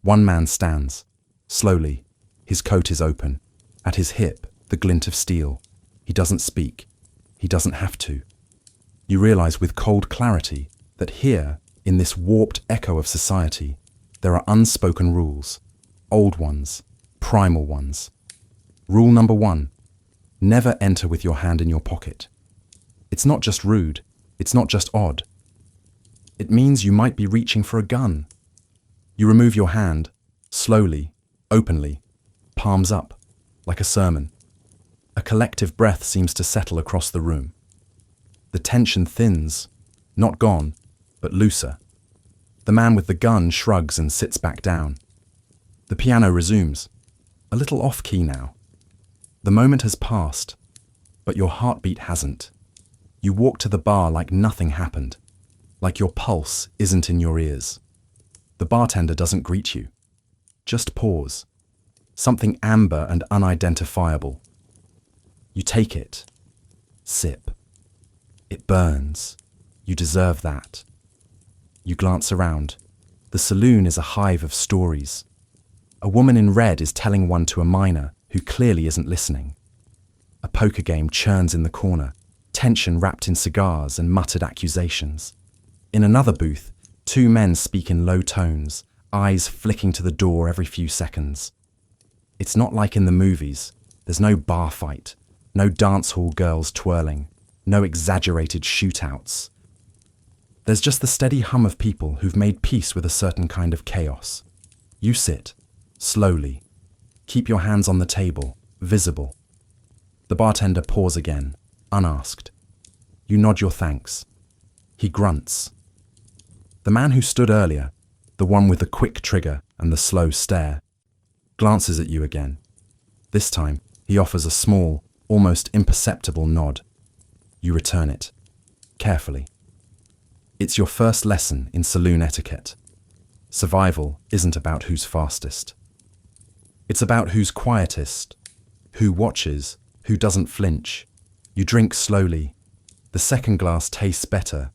One man stands, slowly, his coat is open. At his hip, the glint of steel. He doesn't speak. He doesn't have to. You realize with cold clarity that here, in this warped echo of society, there are unspoken rules, old ones, primal ones. Rule number 1, never enter with your hand in your pocket. It's not just rude, it's not just odd. It means you might be reaching for a gun. You remove your hand, slowly, openly, palms up, like a sermon. A collective breath seems to settle across the room. The tension thins, not gone, but looser. The man with the gun shrugs and sits back down. The piano resumes, a little off-key now. The moment has passed, but your heartbeat hasn't. You walk to the bar like nothing happened, like your pulse isn't in your ears. The bartender doesn't greet you. Just pause. Something amber and unidentifiable. You take it. Sip. It burns. You deserve that. You glance around. The saloon is a hive of stories. A woman in red is telling one to a miner who clearly isn't listening. A poker game churns in the corner, tension wrapped in cigars and muttered accusations. In another booth, 2 men speak in low tones, eyes flicking to the door every few seconds. It's not like in the movies. There's no bar fight, no dance hall girls twirling, no exaggerated shootouts. There's just the steady hum of people who've made peace with a certain kind of chaos. You sit, slowly. Keep your hands on the table, visible. The bartender pours again, unasked. You nod your thanks. He grunts. The man who stood earlier, the one with the quick trigger and the slow stare, glances at you again. This time, he offers a small, almost imperceptible nod. You return it, carefully. It's your first lesson in saloon etiquette. Survival isn't about who's fastest. It's about who's quietest, who watches, who doesn't flinch. You drink slowly. The second glass tastes better,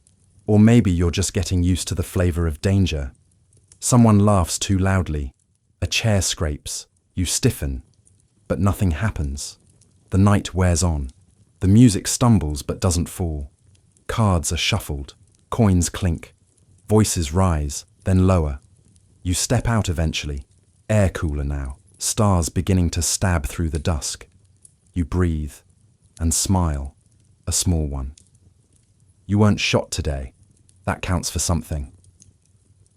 or maybe you're just getting used to the flavor of danger. Someone laughs too loudly. A chair scrapes. You stiffen, but nothing happens. The night wears on. The music stumbles but doesn't fall. Cards are shuffled. Coins clink. Voices rise, then lower. You step out eventually. Air cooler now. Stars beginning to stab through the dusk. You breathe and smile, a small one. You weren't shot today. That counts for something.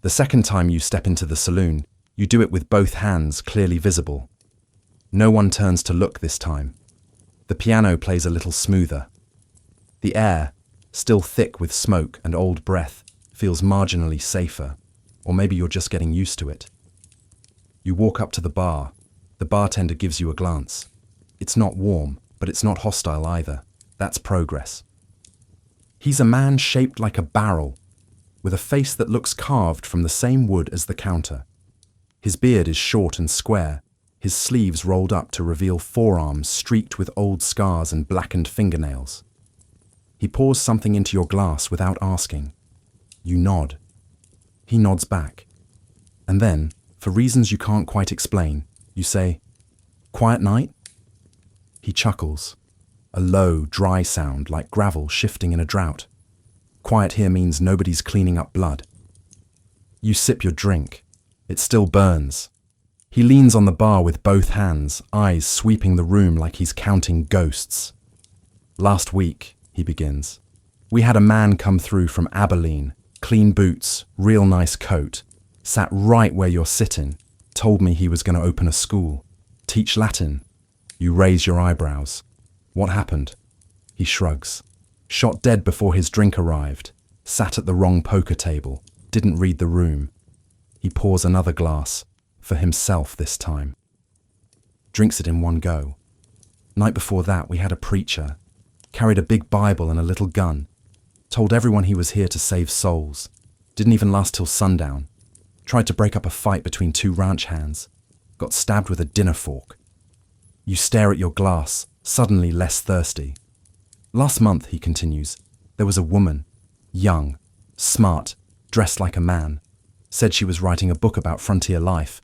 The second time you step into the saloon, you do it with both hands clearly visible. No one turns to look this time. The piano plays a little smoother. The air, still thick with smoke and old breath, feels marginally safer, or maybe you're just getting used to it. You walk up to the bar. The bartender gives you a glance. It's not warm, but it's not hostile either. That's progress. He's a man shaped like a barrel, with a face that looks carved from the same wood as the counter. His beard is short and square, his sleeves rolled up to reveal forearms streaked with old scars and blackened fingernails. He pours something into your glass without asking. You nod. He nods back. And then, for reasons you can't quite explain, you say, "Quiet night?" He chuckles. a low, dry sound like gravel shifting in a drought. Quiet here means nobody's cleaning up blood. You sip your drink. It still burns. He leans on the bar with both hands, eyes sweeping the room like he's counting ghosts. Last week, he begins, we had a man come through from Abilene, clean boots, real nice coat, sat right where you're sitting, told me he was going to open a school, teach Latin. You raise your eyebrows. What happened? He shrugs. Shot dead before his drink arrived, sat at the wrong poker table, didn't read the room. He pours another glass, for himself this time. Drinks it in one go. Night before that, we had a preacher, carried a big Bible and a little gun, told everyone he was here to save souls, didn't even last till sundown, tried to break up a fight between two ranch hands, got stabbed with a dinner fork. You stare at your glass, suddenly less thirsty. Last month, he continues, there was a woman, young, smart, dressed like a man, said she was writing a book about frontier life,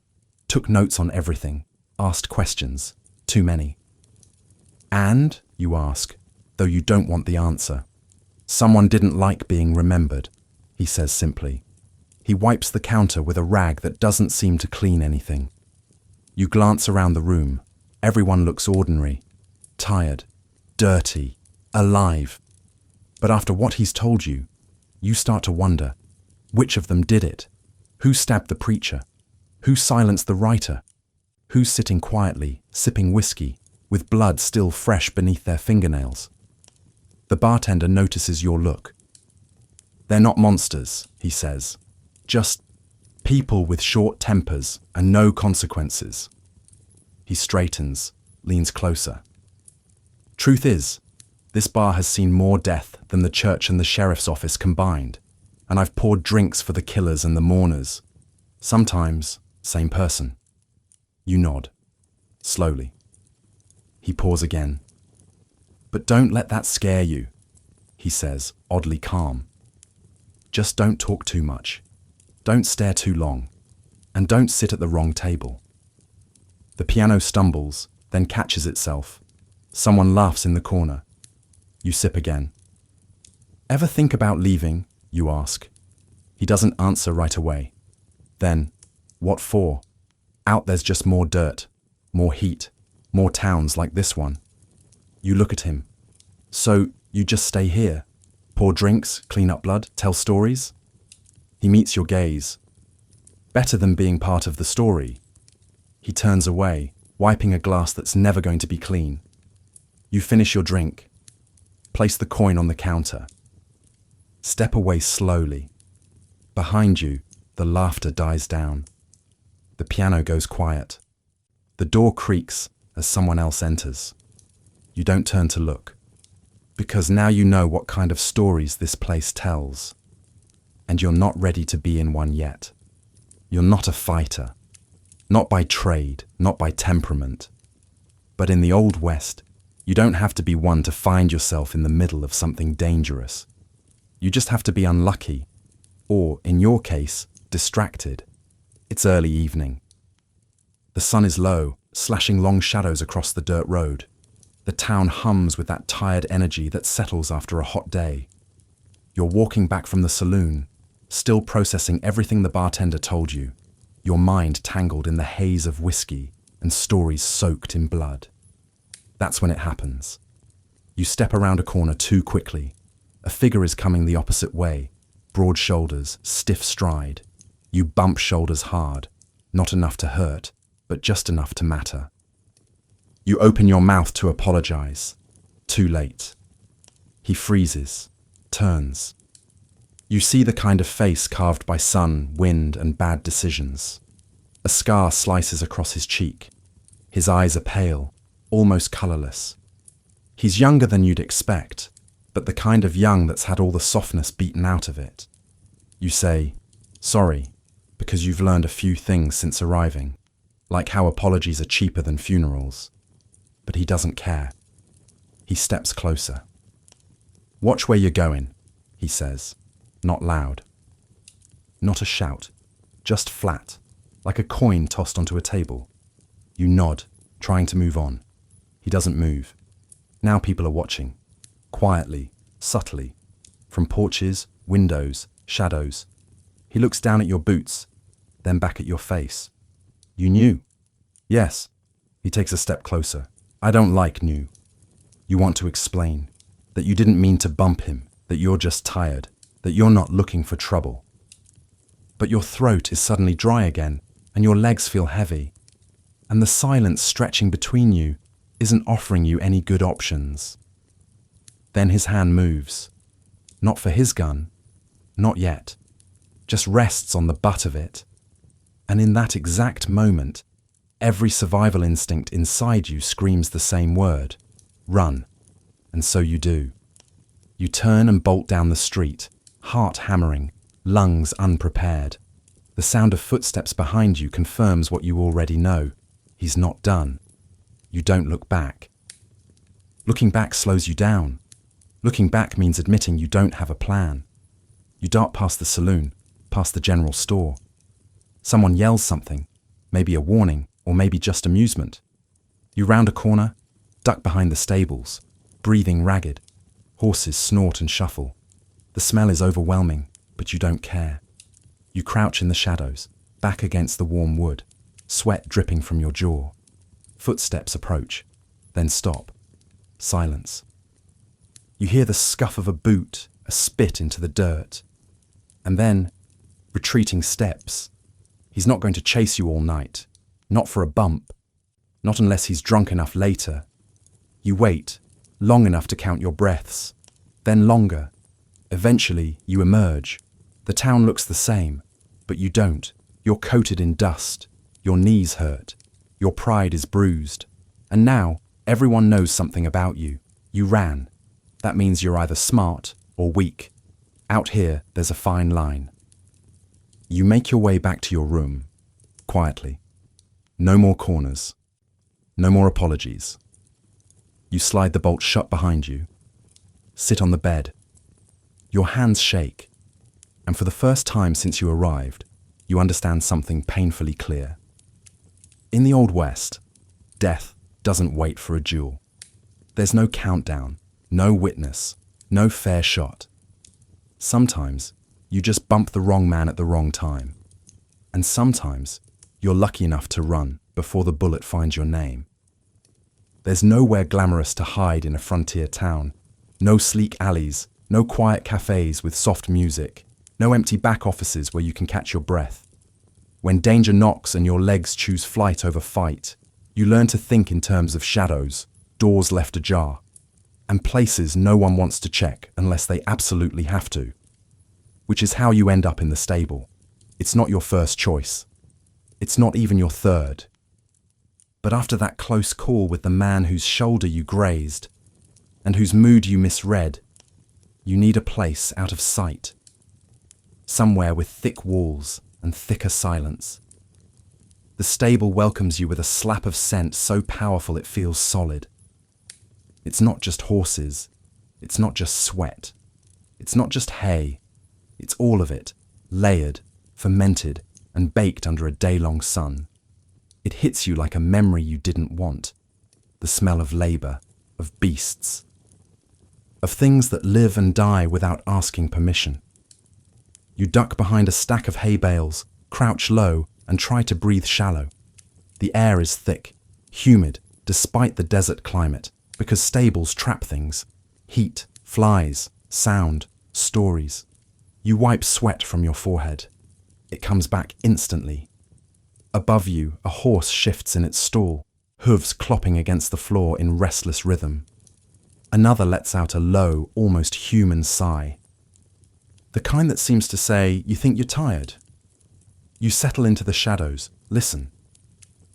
took notes on everything, asked questions, too many. And, you ask, though you don't want the answer. Someone didn't like being remembered, he says simply. He wipes the counter with a rag that doesn't seem to clean anything. You glance around the room. Everyone looks ordinary, tired, dirty, alive. But after what he's told you, you start to wonder, which of them did it? Who stabbed the preacher? Who silenced the writer? Who's sitting quietly, sipping whiskey, with blood still fresh beneath their fingernails? The bartender notices your look. They're not monsters, he says. Just people with short tempers and no consequences. He straightens, leans closer. Truth is, this bar has seen more death than the church and the sheriff's office combined, and I've poured drinks for the killers and the mourners. Sometimes, same person. You nod, slowly. He pours again. But don't let that scare you, he says, oddly calm. Just don't talk too much. Don't stare too long. And don't sit at the wrong table. The piano stumbles, then catches itself. Someone laughs in the corner. You sip again. Ever think about leaving? You ask. He doesn't answer right away. Then, what for? Out there's just more dirt, more heat, more towns like this one. You look at him. So, you just stay here? Pour drinks, clean up blood, tell stories? He meets your gaze. Better than being part of the story. He turns away, wiping a glass that's never going to be clean. You finish your drink. Place the coin on the counter. Step away slowly. Behind you, the laughter dies down. The piano goes quiet. The door creaks as someone else enters. You don't turn to look, because now you know what kind of stories this place tells. And you're not ready to be in one yet. You're not a fighter. Not by trade, not by temperament. But in the Old West, you don't have to be one to find yourself in the middle of something dangerous. You just have to be unlucky, or, in your case, distracted. It's early evening. The sun is low, slashing long shadows across the dirt road. The town hums with that tired energy that settles after a hot day. You're walking back from the saloon, still processing everything the bartender told you, your mind tangled in the haze of whiskey and stories soaked in blood. That's when it happens. You step around a corner too quickly. A figure is coming the opposite way, broad shoulders, stiff stride. You bump shoulders hard, not enough to hurt, but just enough to matter. You open your mouth to apologize. Too late. He freezes, turns. You see the kind of face carved by sun, wind, and bad decisions. A scar slices across his cheek. His eyes are pale, almost colorless. He's younger than you'd expect, but the kind of young that's had all the softness beaten out of it. You say, sorry, because you've learned a few things since arriving, like how apologies are cheaper than funerals. But he doesn't care. He steps closer. Watch where you're going, he says, not loud. Not a shout, just flat, like a coin tossed onto a table. You nod, trying to move on. He doesn't move. Now people are watching, quietly, subtly, from porches, windows, shadows. He looks down at your boots, then back at your face. You knew? Yes. He takes a step closer. I don't like new. You want to explain that you didn't mean to bump him, that you're just tired, that you're not looking for trouble. But your throat is suddenly dry again, and your legs feel heavy, and the silence stretching between you isn't offering you any good options. Then his hand moves. Not for his gun, not yet, just rests on the butt of it. And in that exact moment, every survival instinct inside you screams the same word: run. And so you do. You turn and bolt down the street, heart hammering, lungs unprepared. The sound of footsteps behind you confirms what you already know. He's not done. You don't look back. Looking back slows you down. Looking back means admitting you don't have a plan. You dart past the saloon, past the general store. Someone yells something, maybe a warning, or maybe just amusement. You round a corner, duck behind the stables, breathing ragged. Horses snort and shuffle. The smell is overwhelming, but you don't care. You crouch in the shadows, back against the warm wood, sweat dripping from your jaw. Footsteps approach, then stop. Silence. You hear the scuff of a boot, a spit into the dirt. And then, retreating steps. He's not going to chase you all night. Not for a bump. Not unless he's drunk enough later. You wait, long enough to count your breaths. Then longer. Eventually, you emerge. The town looks the same, but you don't. You're coated in dust. Your knees hurt. Your pride is bruised. And now, everyone knows something about you. You ran. That means you're either smart or weak. Out here, there's a fine line. You make your way back to your room, quietly. No more corners. No more apologies. You slide the bolt shut behind you. Sit on the bed. Your hands shake. And for the first time since you arrived, you understand something painfully clear. In the Old West, death doesn't wait for a duel. There's no countdown, no witness, no fair shot. Sometimes you just bump the wrong man at the wrong time. And sometimes you're lucky enough to run before the bullet finds your name. There's nowhere glamorous to hide in a frontier town. No sleek alleys, no quiet cafes with soft music, no empty back offices where you can catch your breath. When danger knocks and your legs choose flight over fight, you learn to think in terms of shadows, doors left ajar, and places no one wants to check unless they absolutely have to. Which is how you end up in the stable. It's not your first choice. It's not even your third. But after that close call with the man whose shoulder you grazed, and whose mood you misread, you need a place out of sight. Somewhere with thick walls and thicker silence. The stable welcomes you with a slap of scent so powerful it feels solid. It's not just horses. It's not just sweat. It's not just hay. It's all of it, layered, fermented, and baked under a day-long sun. It hits you like a memory you didn't want. The smell of labor, of beasts, of things that live and die without asking permission. You duck behind a stack of hay bales, crouch low, and try to breathe shallow. The air is thick, humid, despite the desert climate, because stables trap things. Heat, flies, sound, stories. You wipe sweat from your forehead. It comes back instantly. Above you, a horse shifts in its stall, hooves clopping against the floor in restless rhythm. Another lets out a low, almost human sigh. The kind that seems to say, you think you're tired. You settle into the shadows, listen.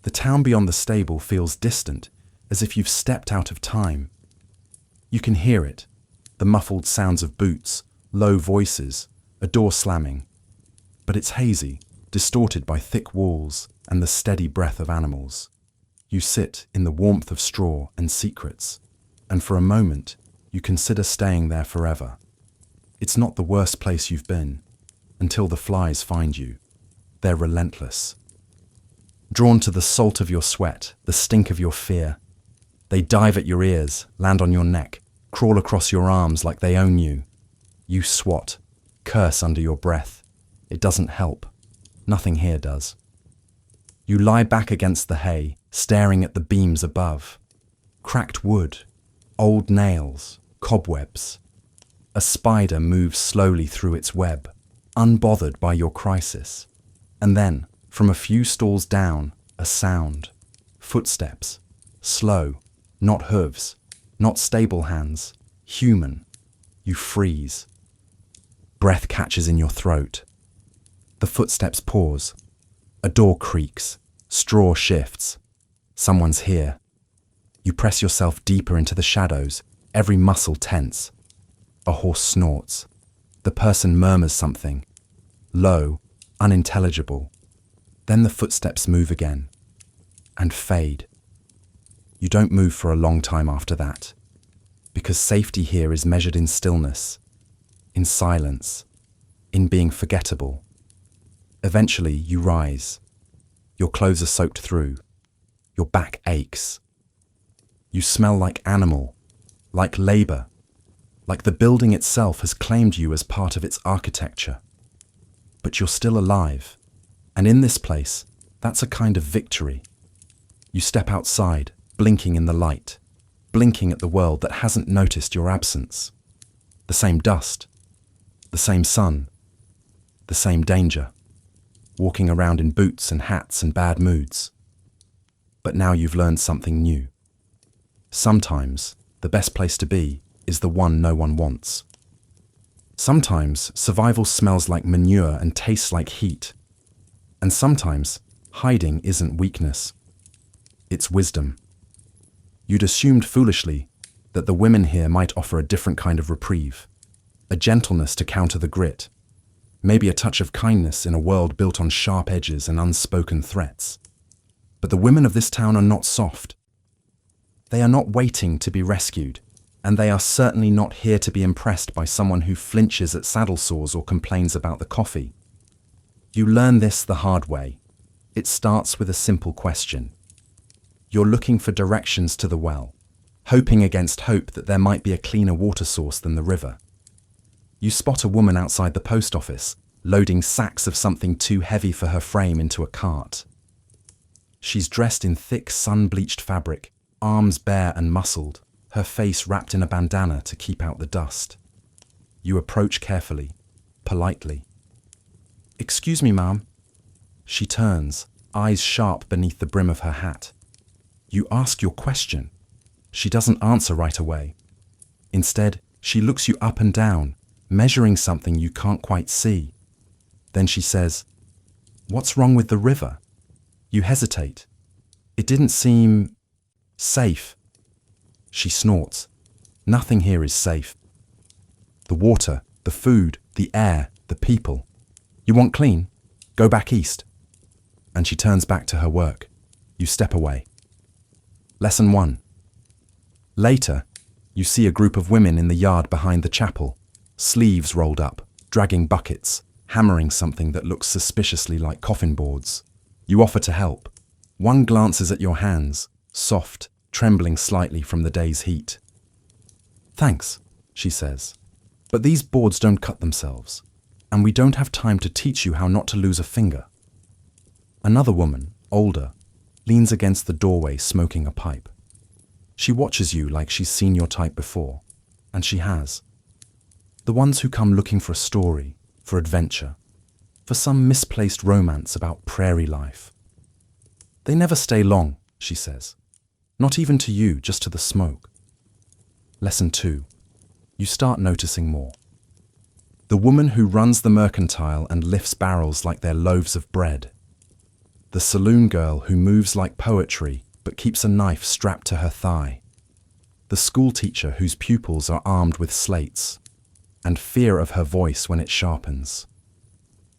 The town beyond the stable feels distant, as if you've stepped out of time. You can hear it, the muffled sounds of boots, low voices, a door slamming. But it's hazy, distorted by thick walls and the steady breath of animals. You sit in the warmth of straw and secrets, and for a moment, you consider staying there forever. It's not the worst place you've been, until the flies find you. They're relentless. Drawn to the salt of your sweat, the stink of your fear, They dive at your ears, land on your neck, crawl across your arms like they own you. You swat, curse under your breath. It doesn't help. Nothing here does. You lie back against the hay, staring at the beams above. Cracked wood, old nails, cobwebs. A spider moves slowly through its web, unbothered by your crisis. And then, from a few stalls down, a sound. Footsteps. Slow. Not hooves. Not stable hands. Human. You freeze. Breath catches in your throat. The footsteps pause. A door creaks. Straw shifts. Someone's here. You press yourself deeper into the shadows, every muscle tense. A horse snorts. The person murmurs something. Low, unintelligible. Then the footsteps move again. And fade. You don't move for a long time after that. Because safety here is measured in stillness. In silence. In being forgettable. Eventually, you rise. Your clothes are soaked through. Your back aches. You smell like animal, like labor, like the building itself has claimed you as part of its architecture. But you're still alive, and in this place, that's a kind of victory. You step outside, blinking in the light, blinking at the world that hasn't noticed your absence. The same dust, the same sun, the same danger, walking around in boots and hats and bad moods. But now you've learned something new. Sometimes, the best place to be is the one no one wants. Sometimes, survival smells like manure and tastes like heat. And sometimes, hiding isn't weakness. It's wisdom. You'd assumed foolishly that the women here might offer a different kind of reprieve, a gentleness to counter the grit, maybe a touch of kindness in a world built on sharp edges and unspoken threats. But the women of this town are not soft. They are not waiting to be rescued, and they are certainly not here to be impressed by someone who flinches at saddle sores or complains about the coffee. You learn this the hard way. It starts with a simple question. You're looking for directions to the well, hoping against hope that there might be a cleaner water source than the river. You spot a woman outside the post office, loading sacks of something too heavy for her frame into a cart. She's dressed in thick sun-bleached fabric, arms bare and muscled, her face wrapped in a bandana to keep out the dust. You approach carefully, politely. "Excuse me, ma'am." She turns, eyes sharp beneath the brim of her hat. You ask your question. She doesn't answer right away. Instead, she looks you up and down, measuring something you can't quite see. Then she says, "What's wrong with the river?" You hesitate. "It didn't seem safe." She snorts. "Nothing here is safe. The water, the food, the air, the people. You want clean? Go back east." And she turns back to her work. You step away. Lesson 1. Later, you see a group of women in the yard behind the chapel, sleeves rolled up, dragging buckets, hammering something that looks suspiciously like coffin boards. You offer to help. One glances at your hands, soft, trembling slightly from the day's heat. "Thanks," she says, "but these boards don't cut themselves, and we don't have time to teach you how not to lose a finger." Another woman, older, leans against the doorway smoking a pipe. She watches you like she's seen your type before, and she has. The ones who come looking for a story, for adventure, for some misplaced romance about prairie life. They never stay long, she says. Not even to you, just to the smoke. Lesson 2. You start noticing more. The woman who runs the mercantile and lifts barrels like they're loaves of bread. The saloon girl who moves like poetry but keeps a knife strapped to her thigh. The school teacher whose pupils are armed with slates, and fear of her voice when it sharpens.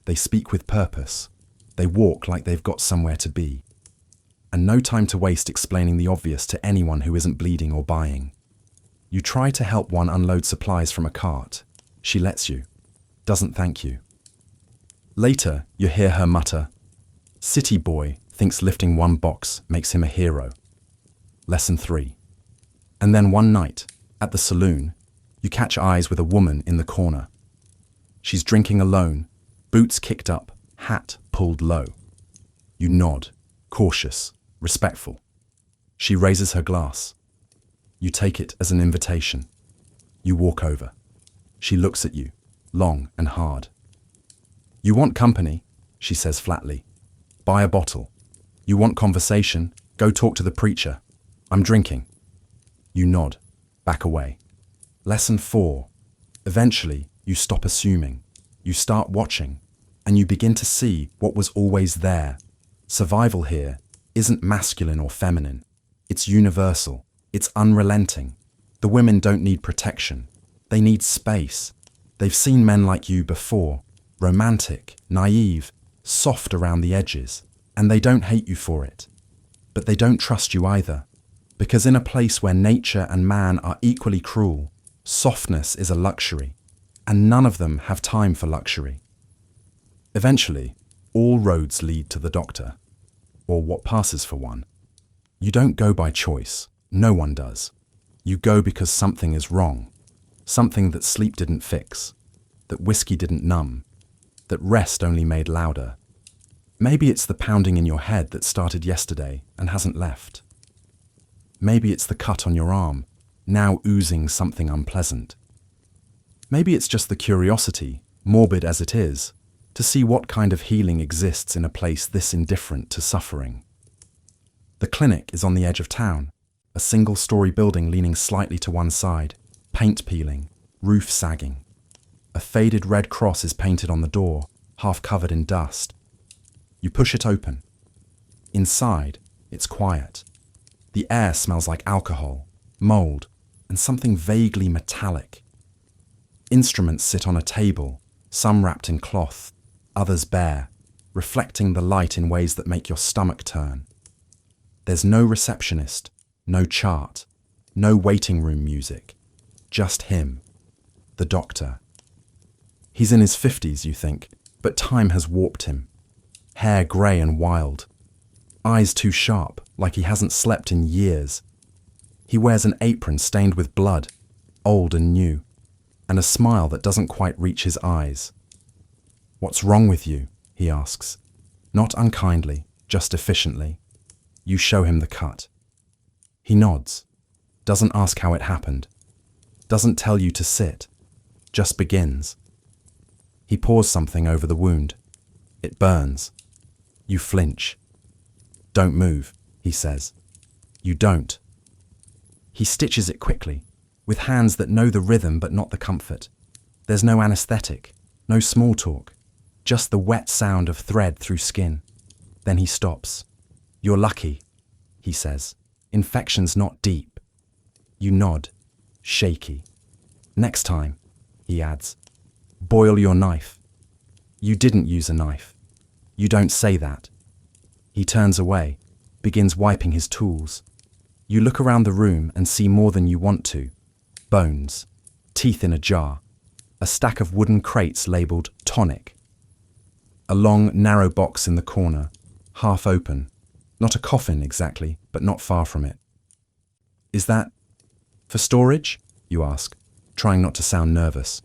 They speak with purpose. They walk like they've got somewhere to be. And no time to waste explaining the obvious to anyone who isn't bleeding or buying. You try to help one unload supplies from a cart. She lets you. Doesn't thank you. Later, you hear her mutter, "City boy thinks lifting one box makes him a hero." Lesson 3. And then one night, at the saloon, you catch eyes with a woman in the corner. She's drinking alone, boots kicked up, hat pulled low. You nod, cautious, respectful. She raises her glass. You take it as an invitation. You walk over. She looks at you, long and hard. You want company, she says flatly. Buy a bottle. You want conversation? Go talk to the preacher. I'm drinking. You nod, back away. Lesson 4. Eventually, you stop assuming. You start watching, and you begin to see what was always there. Survival here isn't masculine or feminine. It's universal. It's unrelenting. The women don't need protection. They need space. They've seen men like you before, romantic, naive, soft around the edges, and they don't hate you for it. But they don't trust you either, because in a place where nature and man are equally cruel, softness is a luxury, and none of them have time for luxury. Eventually, all roads lead to the doctor, or what passes for one. You don't go by choice. No one does. You go because something is wrong, something that sleep didn't fix, that whiskey didn't numb, that rest only made louder. Maybe it's the pounding in your head that started yesterday and hasn't left. Maybe it's the cut on your arm, now oozing something unpleasant. Maybe it's just the curiosity, morbid as it is, to see what kind of healing exists in a place this indifferent to suffering. The clinic is on the edge of town, a single-story building leaning slightly to one side, paint peeling, roof sagging. A faded red cross is painted on the door, half covered in dust. You push it open. Inside, it's quiet. The air smells like alcohol, mold, and something vaguely metallic. Instruments sit on a table, some wrapped in cloth, others bare, reflecting the light in ways that make your stomach turn. There's no receptionist, no chart, no waiting room music, just him, the doctor. He's in his 50s, you think, but time has warped him. Hair grey and wild, eyes too sharp, like he hasn't slept in years. He wears an apron stained with blood, old and new, and a smile that doesn't quite reach his eyes. "What's wrong with you?" he asks, not unkindly, just efficiently. You show him the cut. He nods, doesn't ask how it happened, doesn't tell you to sit, just begins. He pours something over the wound. It burns. You flinch. "Don't move," he says. You don't. He stitches it quickly, with hands that know the rhythm but not the comfort. There's no anesthetic, no small talk, just the wet sound of thread through skin. Then he stops. "You're lucky," he says. "Infection's not deep." You nod, shaky. "Next time," he adds, "boil your knife." You didn't use a knife. You don't say that. He turns away, begins wiping his tools. You look around the room and see more than you want to. Bones, teeth in a jar, a stack of wooden crates labelled tonic. A long, narrow box in the corner, half open. Not a coffin exactly, but not far from it. "Is that for storage?" you ask, trying not to sound nervous.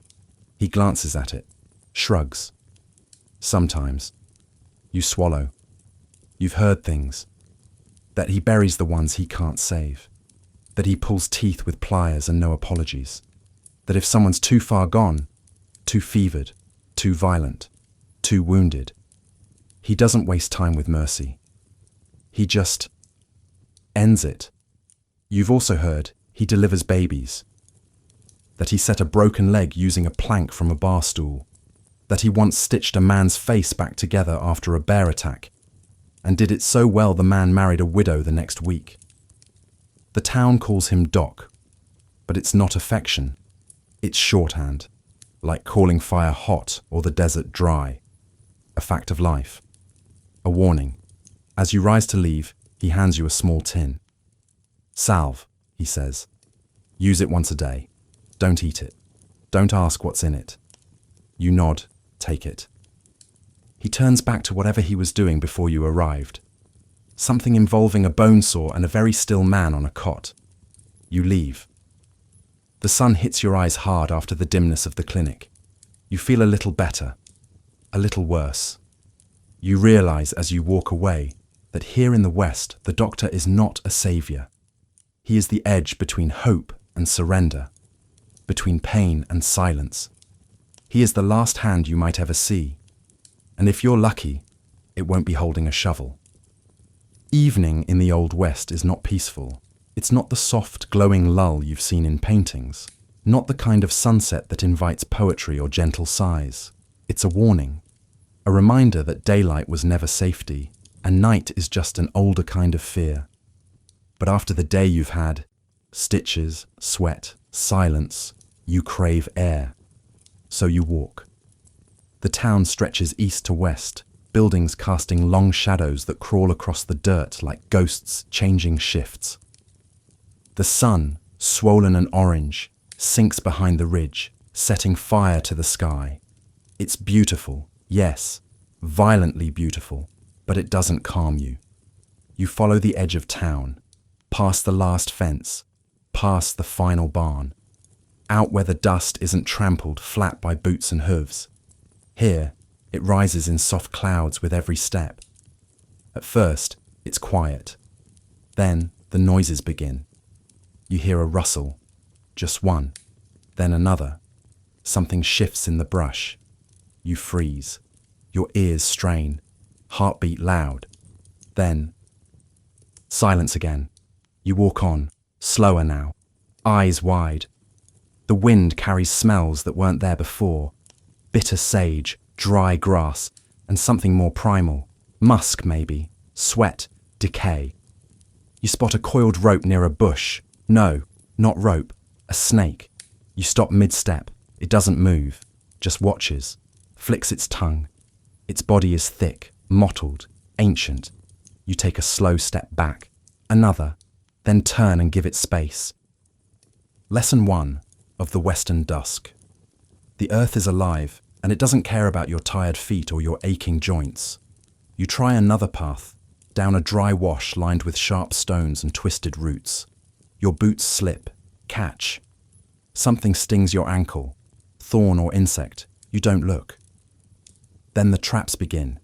He glances at it, shrugs. "Sometimes." You swallow. You've heard things. That he buries the ones he can't save. That he pulls teeth with pliers and no apologies. That if someone's too far gone, too fevered, too violent, too wounded, he doesn't waste time with mercy. He just ends it. You've also heard he delivers babies. That he set a broken leg using a plank from a bar stool. That he once stitched a man's face back together after a bear attack, and did it so well the man married a widow the next week. The town calls him Doc, but it's not affection. It's shorthand, like calling fire hot or the desert dry. A fact of life. A warning. As you rise to leave, he hands you a small tin. "Salve," he says. "Use it once a day. Don't eat it. Don't ask what's in it." You nod, take it. He turns back to whatever he was doing before you arrived. Something involving a bone saw and a very still man on a cot. You leave. The sun hits your eyes hard after the dimness of the clinic. You feel a little better, a little worse. You realize as you walk away that here in the West, the doctor is not a savior. He is the edge between hope and surrender, between pain and silence. He is the last hand you might ever see. And if you're lucky, it won't be holding a shovel. Evening in the Old West is not peaceful. It's not the soft, glowing lull you've seen in paintings, not the kind of sunset that invites poetry or gentle sighs. It's a warning, a reminder that daylight was never safety, and night is just an older kind of fear. But after the day you've had, stitches, sweat, silence, you crave air. So you walk. The town stretches east to west, buildings casting long shadows that crawl across the dirt like ghosts changing shifts. The sun, swollen and orange, sinks behind the ridge, setting fire to the sky. It's beautiful, yes, violently beautiful, but it doesn't calm you. You follow the edge of town, past the last fence, past the final barn, out where the dust isn't trampled flat by boots and hooves. Here, it rises in soft clouds with every step. At first, it's quiet. Then, the noises begin. You hear a rustle, just one, then another. Something shifts in the brush. You freeze. Your ears strain, heartbeat loud. Then, silence again. You walk on, slower now, eyes wide. The wind carries smells that weren't there before. Bitter sage, dry grass, and something more primal. Musk, maybe. Sweat, decay. You spot a coiled rope near a bush. No, not rope, a snake. You stop mid-step. It doesn't move, just watches, flicks its tongue. Its body is thick, mottled, ancient. You take a slow step back, another, then turn and give it space. Lesson 1 of the Western Dusk. The earth is alive, and it doesn't care about your tired feet or your aching joints. You try another path, down a dry wash lined with sharp stones and twisted roots. Your boots slip, catch. Something stings your ankle, thorn or insect. You don't look. Then the traps begin.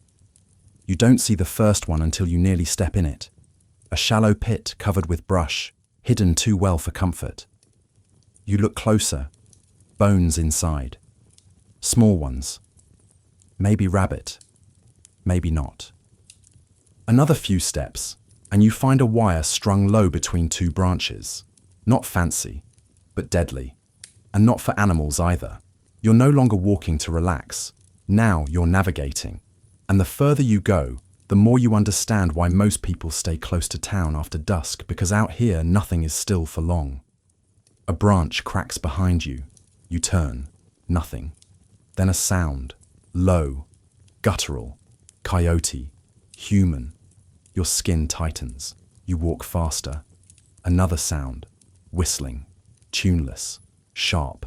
You don't see the first one until you nearly step in it. A shallow pit covered with brush, hidden too well for comfort. You look closer. Bones inside. Small ones. Maybe rabbit. Maybe not. Another few steps, and you find a wire strung low between two branches. Not fancy, but deadly. And not for animals either. You're no longer walking to relax. Now you're navigating. And the further you go, the more you understand why most people stay close to town after dusk, because out here nothing is still for long. A branch cracks behind you. You turn. Nothing. Then a sound. Low. Guttural. Coyote. Human. Your skin tightens. You walk faster. Another sound. Whistling. Tuneless. Sharp.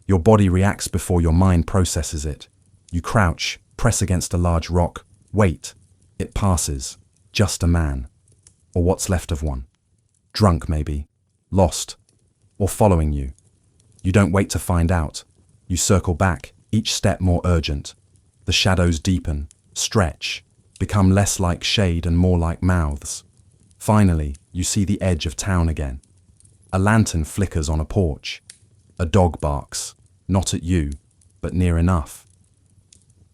Your body reacts before your mind processes it. You crouch, press against a large rock, wait. It passes. Just a man. Or what's left of one. Drunk, maybe. Lost. Or following you. You don't wait to find out. You circle back, each step more urgent. The shadows deepen, stretch, become less like shade and more like mouths. Finally, you see the edge of town again. A lantern flickers on a porch. A dog barks, not at you, but near enough.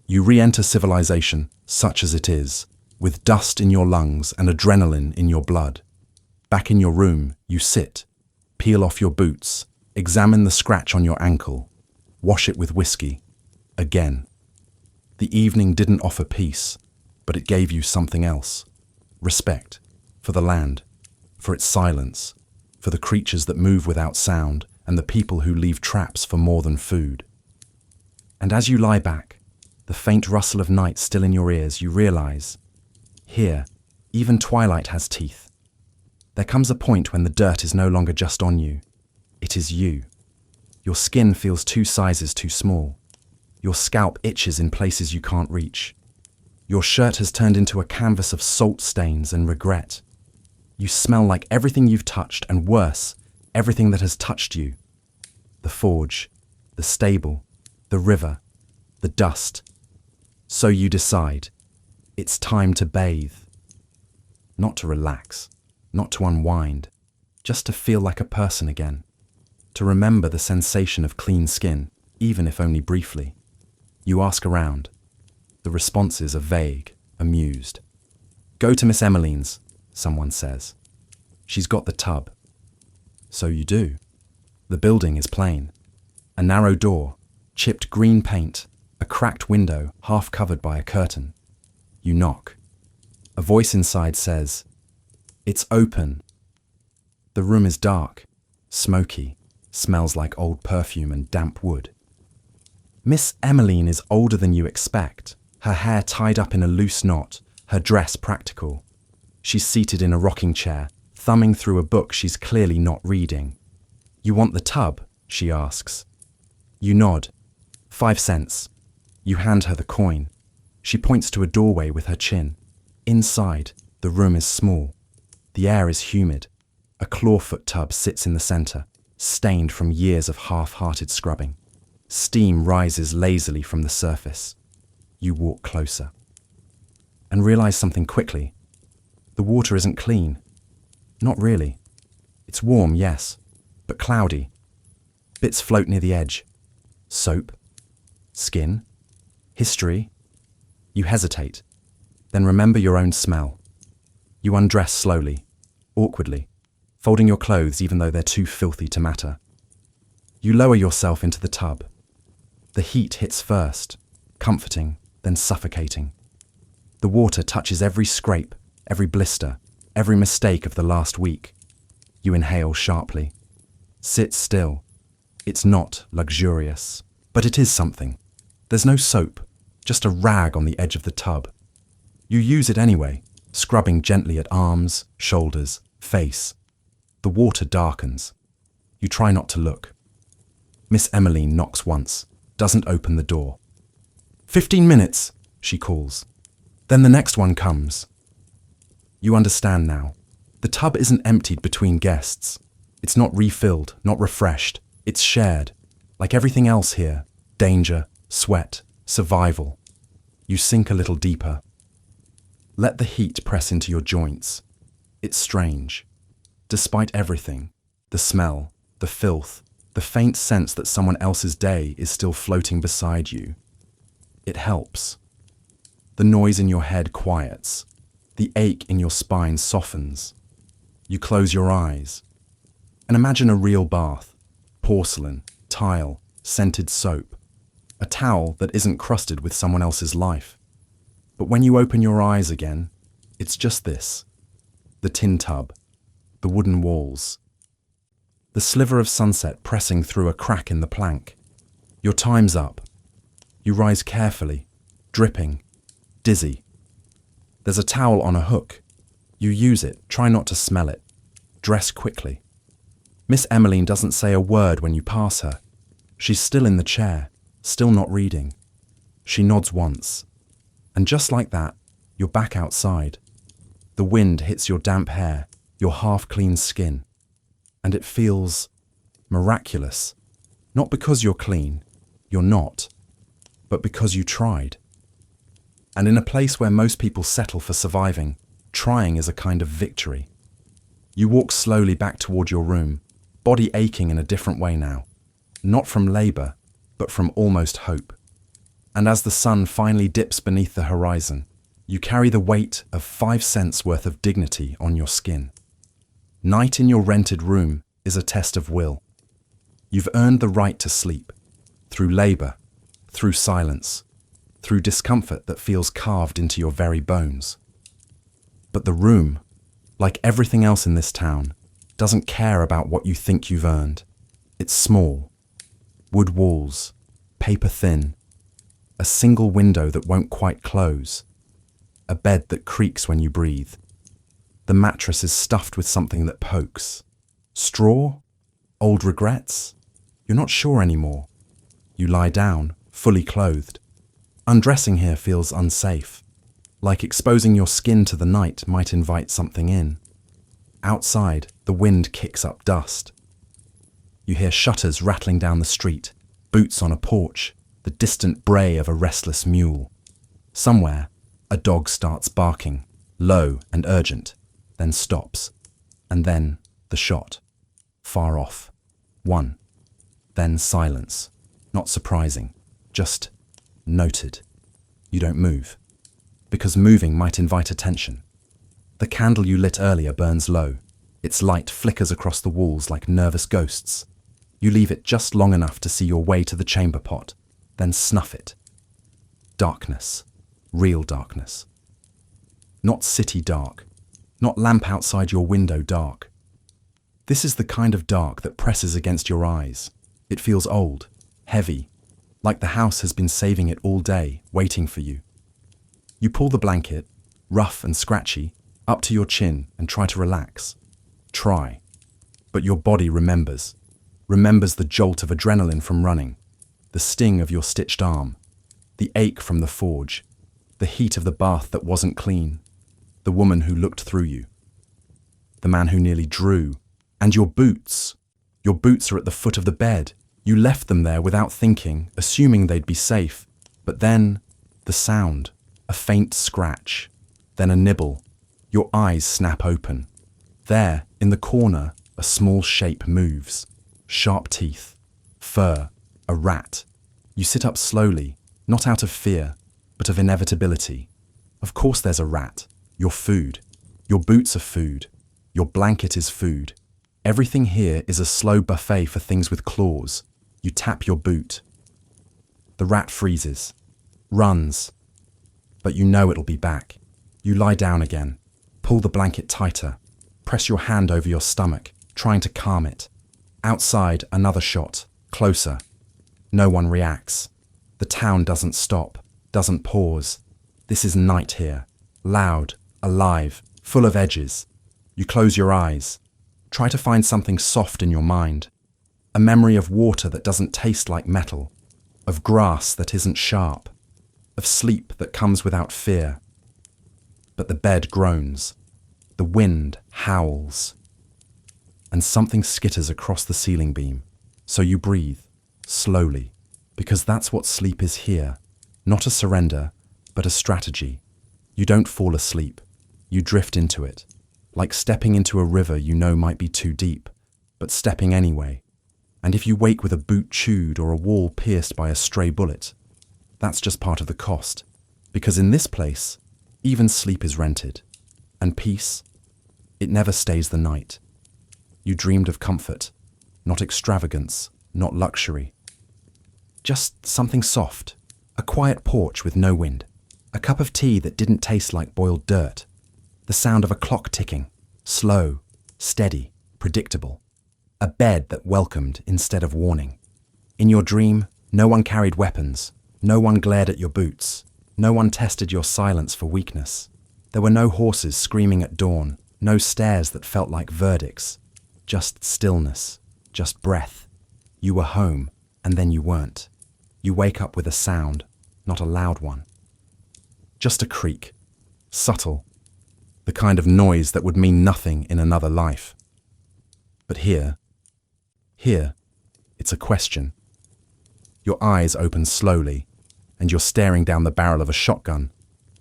You re-enter civilization, such as it is, with dust in your lungs and adrenaline in your blood. Back in your room, you sit, peel off your boots, examine the scratch on your ankle, wash it with whiskey. Again. The evening didn't offer peace, but it gave you something else. Respect. For the land. For its silence. For the creatures that move without sound, and the people who leave traps for more than food. And as you lie back, the faint rustle of night still in your ears, you realize, here, even twilight has teeth. There comes a point when the dirt is no longer just on you. It is you. Your skin feels 2 sizes too small. Your scalp itches in places you can't reach. Your shirt has turned into a canvas of salt stains and regret. You smell like everything you've touched, and worse, everything that has touched you. The forge, the stable, the river, the dust. So you decide, it's time to bathe. Not to relax, not to unwind, just to feel like a person again. To remember the sensation of clean skin, even if only briefly. You ask around. The responses are vague, amused. Go to Miss Emmeline's, someone says. She's got the tub. So you do. The building is plain. A narrow door, chipped green paint, a cracked window half covered by a curtain. You knock. A voice inside says, "It's open." The room is dark, smoky, smells like old perfume and damp wood. Miss Emmeline is older than you expect, her hair tied up in a loose knot, her dress practical. She's seated in a rocking chair, thumbing through a book she's clearly not reading. "You want the tub?" she asks. You nod. 5 cents. You hand her the coin. She points to a doorway with her chin. Inside, the room is small. The air is humid. A clawfoot tub sits in the center, stained from years of half-hearted scrubbing. Steam rises lazily from the surface. You walk closer. And realize something quickly. The water isn't clean. Not really. It's warm, yes, but cloudy. Bits float near the edge. Soap. Skin. History. You hesitate. Then remember your own smell. You undress slowly, awkwardly, folding your clothes even though they're too filthy to matter. You lower yourself into the tub. The heat hits first, comforting, then suffocating. The water touches every scrape, every blister, every mistake of the last week. You inhale sharply. Sit still. It's not luxurious, but it is something. There's no soap, just a rag on the edge of the tub. You use it anyway, scrubbing gently at arms, shoulders, face. The water darkens. You try not to look. Miss Emmeline knocks once, doesn't open the door. 15 minutes, she calls. Then the next one comes. You understand now. The tub isn't emptied between guests. It's not refilled, not refreshed. It's shared. Like everything else here. Danger, sweat, survival. You sink a little deeper. Let the heat press into your joints. It's strange. Despite everything, the smell, the filth, the faint sense that someone else's day is still floating beside you. It helps. The noise in your head quiets. The ache in your spine softens. You close your eyes. And imagine a real bath. Porcelain, tile, scented soap. A towel that isn't crusted with someone else's life. But when you open your eyes again, it's just this. The tin tub. The wooden walls. The sliver of sunset pressing through a crack in the plank. Your time's up. You rise carefully, dripping, dizzy. There's a towel on a hook. You use it, try not to smell it. Dress quickly. Miss Emmeline doesn't say a word when you pass her. She's still in the chair, still not reading. She nods once. And just like that, you're back outside. The wind hits your damp hair, your half-clean skin. And it feels miraculous. Not because you're clean, you're not, but because you tried. And in a place where most people settle for surviving, trying is a kind of victory. You walk slowly back toward your room, body aching in a different way now. Not from labor, but from almost hope. And as the sun finally dips beneath the horizon, you carry the weight of 5 cents worth of dignity on your skin. Night in your rented room is a test of will. You've earned the right to sleep, through labor, through silence, through discomfort that feels carved into your very bones. But the room, like everything else in this town, doesn't care about what you think you've earned. It's small. Wood walls, paper thin, a single window that won't quite close, a bed that creaks when you breathe. The mattress is stuffed with something that pokes. Straw? Old regrets? You're not sure anymore. You lie down, fully clothed. Undressing here feels unsafe, like exposing your skin to the night might invite something in. Outside, the wind kicks up dust. You hear shutters rattling down the street, boots on a porch, the distant bray of a restless mule. Somewhere, a dog starts barking, low and urgent, then stops. And then the shot. Far off. One. Then silence. Not surprising. Just noted. You don't move. Because moving might invite attention. The candle you lit earlier burns low. Its light flickers across the walls like nervous ghosts. You leave it just long enough to see your way to the chamber pot, then snuff it. Darkness. Real darkness. Not city dark. Not lamp outside your window dark. This is the kind of dark that presses against your eyes. It feels old, heavy, like the house has been saving it all day, waiting for you. You pull the blanket, rough and scratchy, up to your chin and try to relax. Try. But your body remembers the jolt of adrenaline from running, the sting of your stitched arm, the ache from the forge, the heat of the bath that wasn't clean, the woman who looked through you, the man who nearly drew, and your boots. Your boots are at the foot of the bed. You left them there without thinking, assuming they'd be safe. But then, the sound, a faint scratch, then a nibble. Your eyes snap open. There, in the corner, a small shape moves. Sharp teeth, fur, a rat. You sit up slowly, not out of fear, but of inevitability. Of course there's a rat. Your food. Your boots are food. Your blanket is food. Everything here is a slow buffet for things with claws. You tap your boot. The rat freezes, runs, but you know it'll be back. You lie down again, pull the blanket tighter, press your hand over your stomach, trying to calm it. Outside, another shot, closer. No one reacts. The town doesn't stop, doesn't pause. This is night here, loud, alive, full of edges. You close your eyes. Try to find something soft in your mind. A memory of water that doesn't taste like metal, of grass that isn't sharp, of sleep that comes without fear. But the bed groans. The wind howls. And something skitters across the ceiling beam. So you breathe, slowly, because that's what sleep is here. Not a surrender, but a strategy. You don't fall asleep. You drift into it. Like stepping into a river you know might be too deep, but stepping anyway. And if you wake with a boot chewed or a wall pierced by a stray bullet, that's just part of the cost. Because in this place, even sleep is rented. And peace, it never stays the night. You dreamed of comfort, not extravagance, not luxury. Just something soft, a quiet porch with no wind, a cup of tea that didn't taste like boiled dirt, the sound of a clock ticking, slow, steady, predictable, a bed that welcomed instead of warning. In your dream, no one carried weapons, no one glared at your boots, no one tested your silence for weakness. There were no horses screaming at dawn, no stares that felt like verdicts, just stillness, just breath. You were home, and then you weren't. You wake up with a sound, not a loud one. Just a creak, subtle, the kind of noise that would mean nothing in another life. But here, it's a question. Your eyes open slowly, and you're staring down the barrel of a shotgun.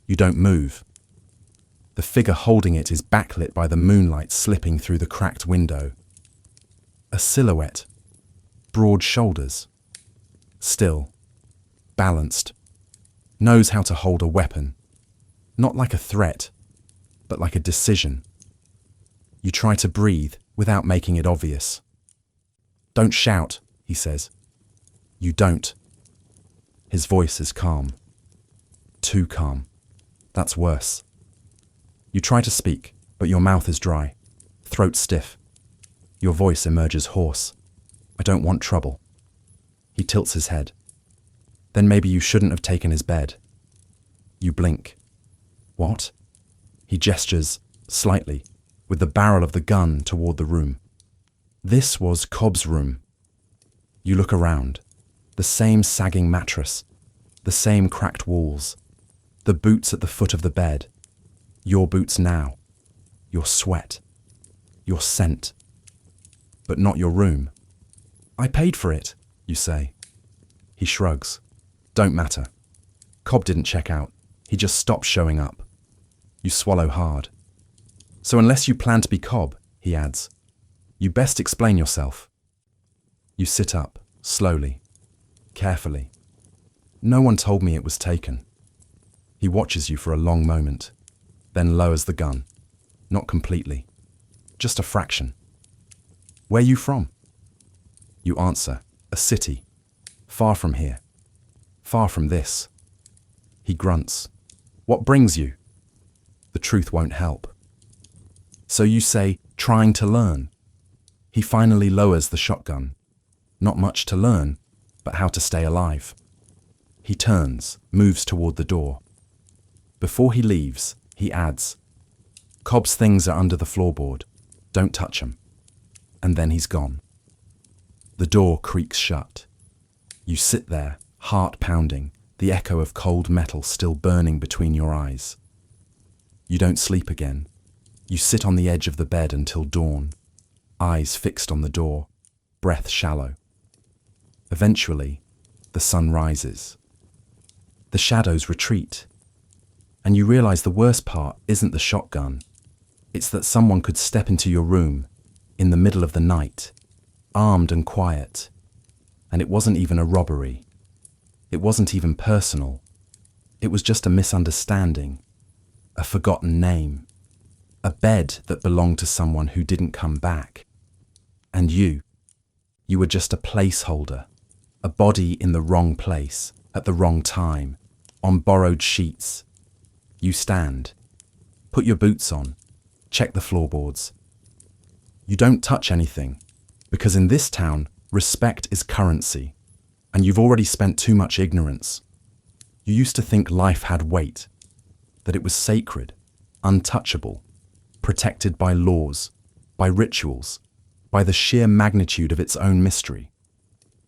You don't move. The figure holding it is backlit by the moonlight slipping through the cracked window. A silhouette, broad shoulders, still, balanced, knows how to hold a weapon, not like a threat, but like a decision. You try to breathe without making it obvious. Don't shout, he says. You don't. His voice is calm. Too calm. That's worse. You try to speak, but your mouth is dry, throat stiff. Your voice emerges hoarse. I don't want trouble. He tilts his head. Then maybe you shouldn't have taken his bed. You blink. What? He gestures, slightly, with the barrel of the gun toward the room. This was Cobb's room. You look around. The same sagging mattress, the same cracked walls, the boots at the foot of the bed. Your boots now. Your sweat. your scent, but not your room. I paid for it, you say. He shrugs. Don't matter. Cobb didn't check out. He just stopped showing up. You swallow hard. So unless you plan to be Cobb, he adds, you best explain yourself. You sit up, slowly, carefully. No one told me it was taken. He watches you for a long moment, then lowers the gun. Not completely. Just a fraction. Where you from? You answer, a city. Far from here. Far from this. He grunts. What brings you? The truth won't help. So you say, trying to learn. He finally lowers the shotgun. Not much to learn, but how to stay alive. He turns, moves toward the door. Before he leaves, he adds, Cobb's things are under the floorboard. Don't touch 'em. And then he's gone. The door creaks shut. You sit there, heart pounding, the echo of cold metal still burning between your eyes. You don't sleep again. You sit on the edge of the bed until dawn, eyes fixed on the door, breath shallow. Eventually, the sun rises. The shadows retreat, and you realize the worst part isn't the shotgun. It's that someone could step into your room in the middle of the night, armed and quiet, and it wasn't even a robbery. It wasn't even personal. It was just a misunderstanding, a forgotten name, a bed that belonged to someone who didn't come back. And you were just a placeholder, a body in the wrong place, at the wrong time, on borrowed sheets. You stand, put your boots on, check the floorboards. You don't touch anything, because in this town, respect is currency, and you've already spent too much ignorance. You used to think life had weight, that it was sacred, untouchable, protected by laws, by rituals, by the sheer magnitude of its own mystery.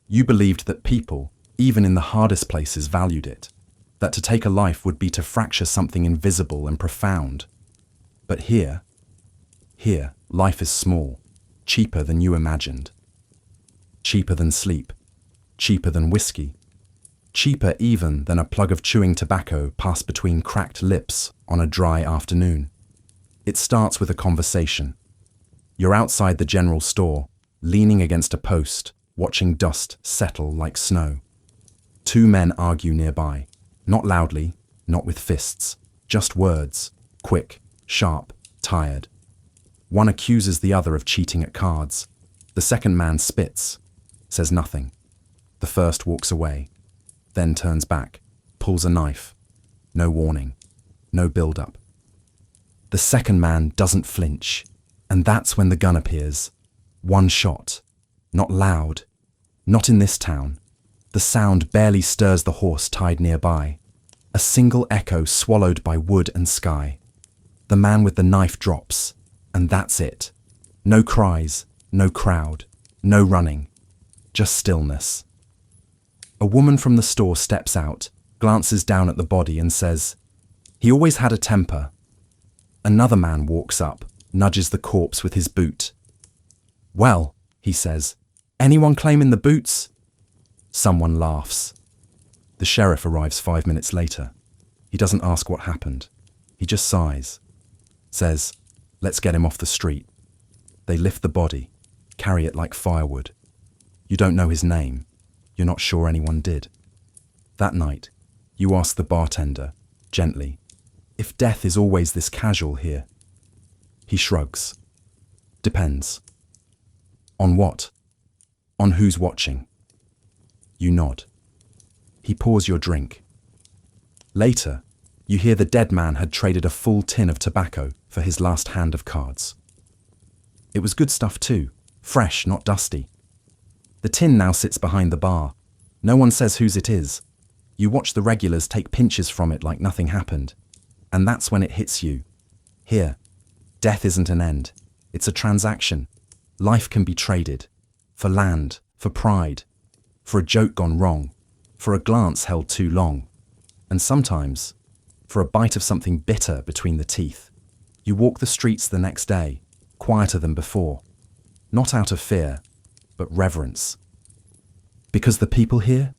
You believed that people, even in the hardest places, valued it, that to take a life would be to fracture something invisible and profound. But here, life is small, cheaper than you imagined. Cheaper than sleep, cheaper than whiskey, cheaper even than a plug of chewing tobacco passed between cracked lips on a dry afternoon. It starts with a conversation. You're outside the general store, leaning against a post, watching dust settle like snow. Two men argue nearby, not loudly, not with fists, just words, quick, sharp, tired. One accuses the other of cheating at cards. The second man spits, says nothing. The first walks away, then turns back, pulls a knife. No warning, no build-up. The second man doesn't flinch, and that's when the gun appears. One shot, not loud, not in this town. The sound barely stirs the horse tied nearby. A single echo swallowed by wood and sky. The man with the knife drops, and that's it. No cries, no crowd, no running, just stillness. A woman from the store steps out, glances down at the body and says, "He always had a temper." Another man walks up, nudges the corpse with his boot. "Well," he says, "anyone claiming the boots?" Someone laughs. The sheriff arrives 5 minutes later. He doesn't ask what happened. He just sighs. Says, "Let's get him off the street." They lift the body, carry it like firewood. You don't know his name. You're not sure anyone did. That night, you ask the bartender, gently, if death is always this casual here. He shrugs. Depends. On what? On who's watching? You nod. He pours your drink. Later, you hear the dead man had traded a full tin of tobacco for his last hand of cards. It was good stuff too, fresh, not dusty. The tin now sits behind the bar. No one says whose it is. You watch the regulars take pinches from it like nothing happened. And that's when it hits you. Here, death isn't an end. It's a transaction. Life can be traded. For land, for pride, for a joke gone wrong, for a glance held too long, and sometimes for a bite of something bitter between the teeth. You walk the streets the next day, quieter than before, not out of fear, but reverence. Because the people here,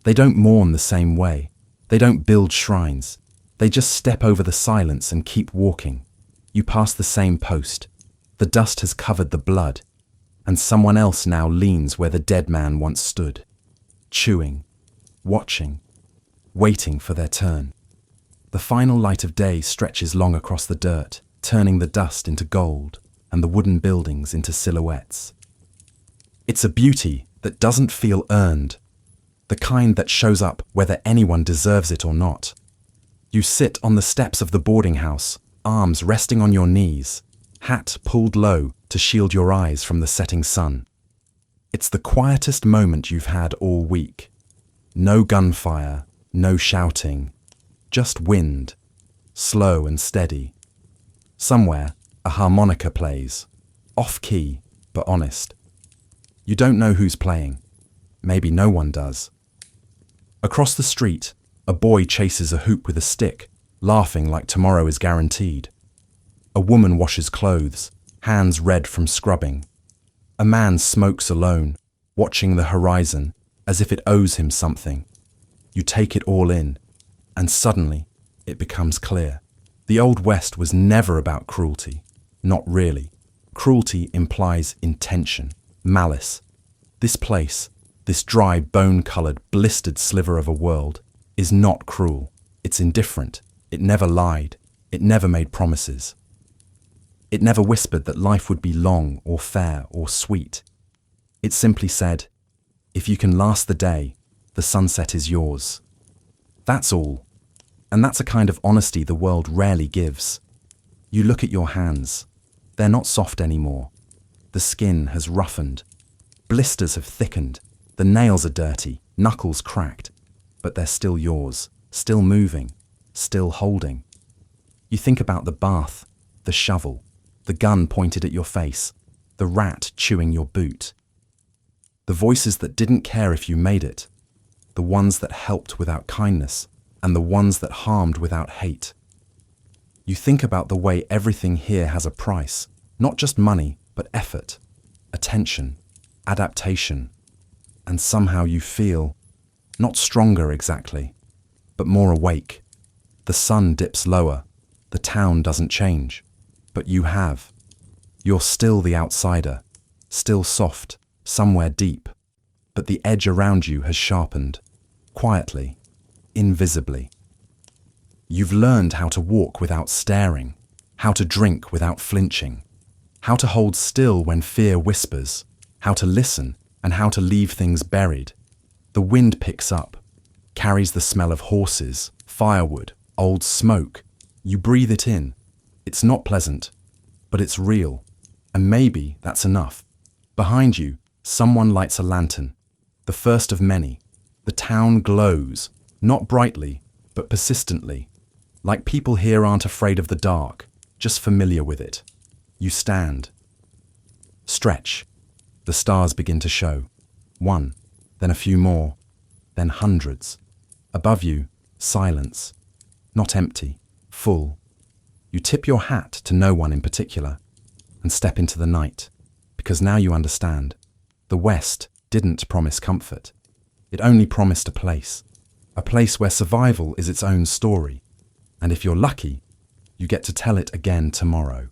they don't mourn the same way. They don't build shrines. They just step over the silence and keep walking. You pass the same post. The dust has covered the blood, and someone else now leans where the dead man once stood, chewing, watching, waiting for their turn. The final light of day stretches long across the dirt, turning the dust into gold and the wooden buildings into silhouettes. It's a beauty that doesn't feel earned, the kind that shows up whether anyone deserves it or not. You sit on the steps of the boarding house, arms resting on your knees, hat pulled low to shield your eyes from the setting sun. It's the quietest moment you've had all week. No gunfire, no shouting, just wind, slow and steady. Somewhere, a harmonica plays, off-key, but honest. You don't know who's playing. Maybe no one does. Across the street, a boy chases a hoop with a stick, laughing like tomorrow is guaranteed. A woman washes clothes, hands red from scrubbing. A man smokes alone, watching the horizon as if it owes him something. You take it all in, and suddenly it becomes clear. The Old West was never about cruelty. Not really. Cruelty implies intention, malice. This place, this dry, bone-colored, blistered sliver of a world, is not cruel. It's indifferent. It never lied. It never made promises. It never whispered that life would be long or fair or sweet. It simply said, if you can last the day, the sunset is yours. That's all. And that's a kind of honesty the world rarely gives. You look at your hands. They're not soft anymore. The skin has roughened. Blisters have thickened. The nails are dirty, knuckles cracked. But they're still yours, still moving, still holding. You think about the bath, the shovel, the gun pointed at your face, the rat chewing your boot. The voices that didn't care if you made it, the ones that helped without kindness, and the ones that harmed without hate. You think about the way everything here has a price, not just money, but effort, attention, adaptation, and somehow you feel, not stronger exactly, but more awake. The sun dips lower, the town doesn't change, but you have. You're still the outsider, still soft, somewhere deep, but the edge around you has sharpened, quietly, invisibly. You've learned how to walk without staring, how to drink without flinching, how to hold still when fear whispers, how to listen and how to leave things buried. The wind picks up, carries the smell of horses, firewood, old smoke. You breathe it in. It's not pleasant, but it's real, and maybe that's enough. Behind you, someone lights a lantern, the first of many. The town glows, not brightly, but persistently. Like people here aren't afraid of the dark, just familiar with it. You stand. Stretch. The stars begin to show. One, then a few more, then hundreds. Above you, silence. Not empty, full. You tip your hat to no one in particular and step into the night, because now you understand. The West didn't promise comfort. It only promised a place where survival is its own story. And if you're lucky, you get to tell it again tomorrow.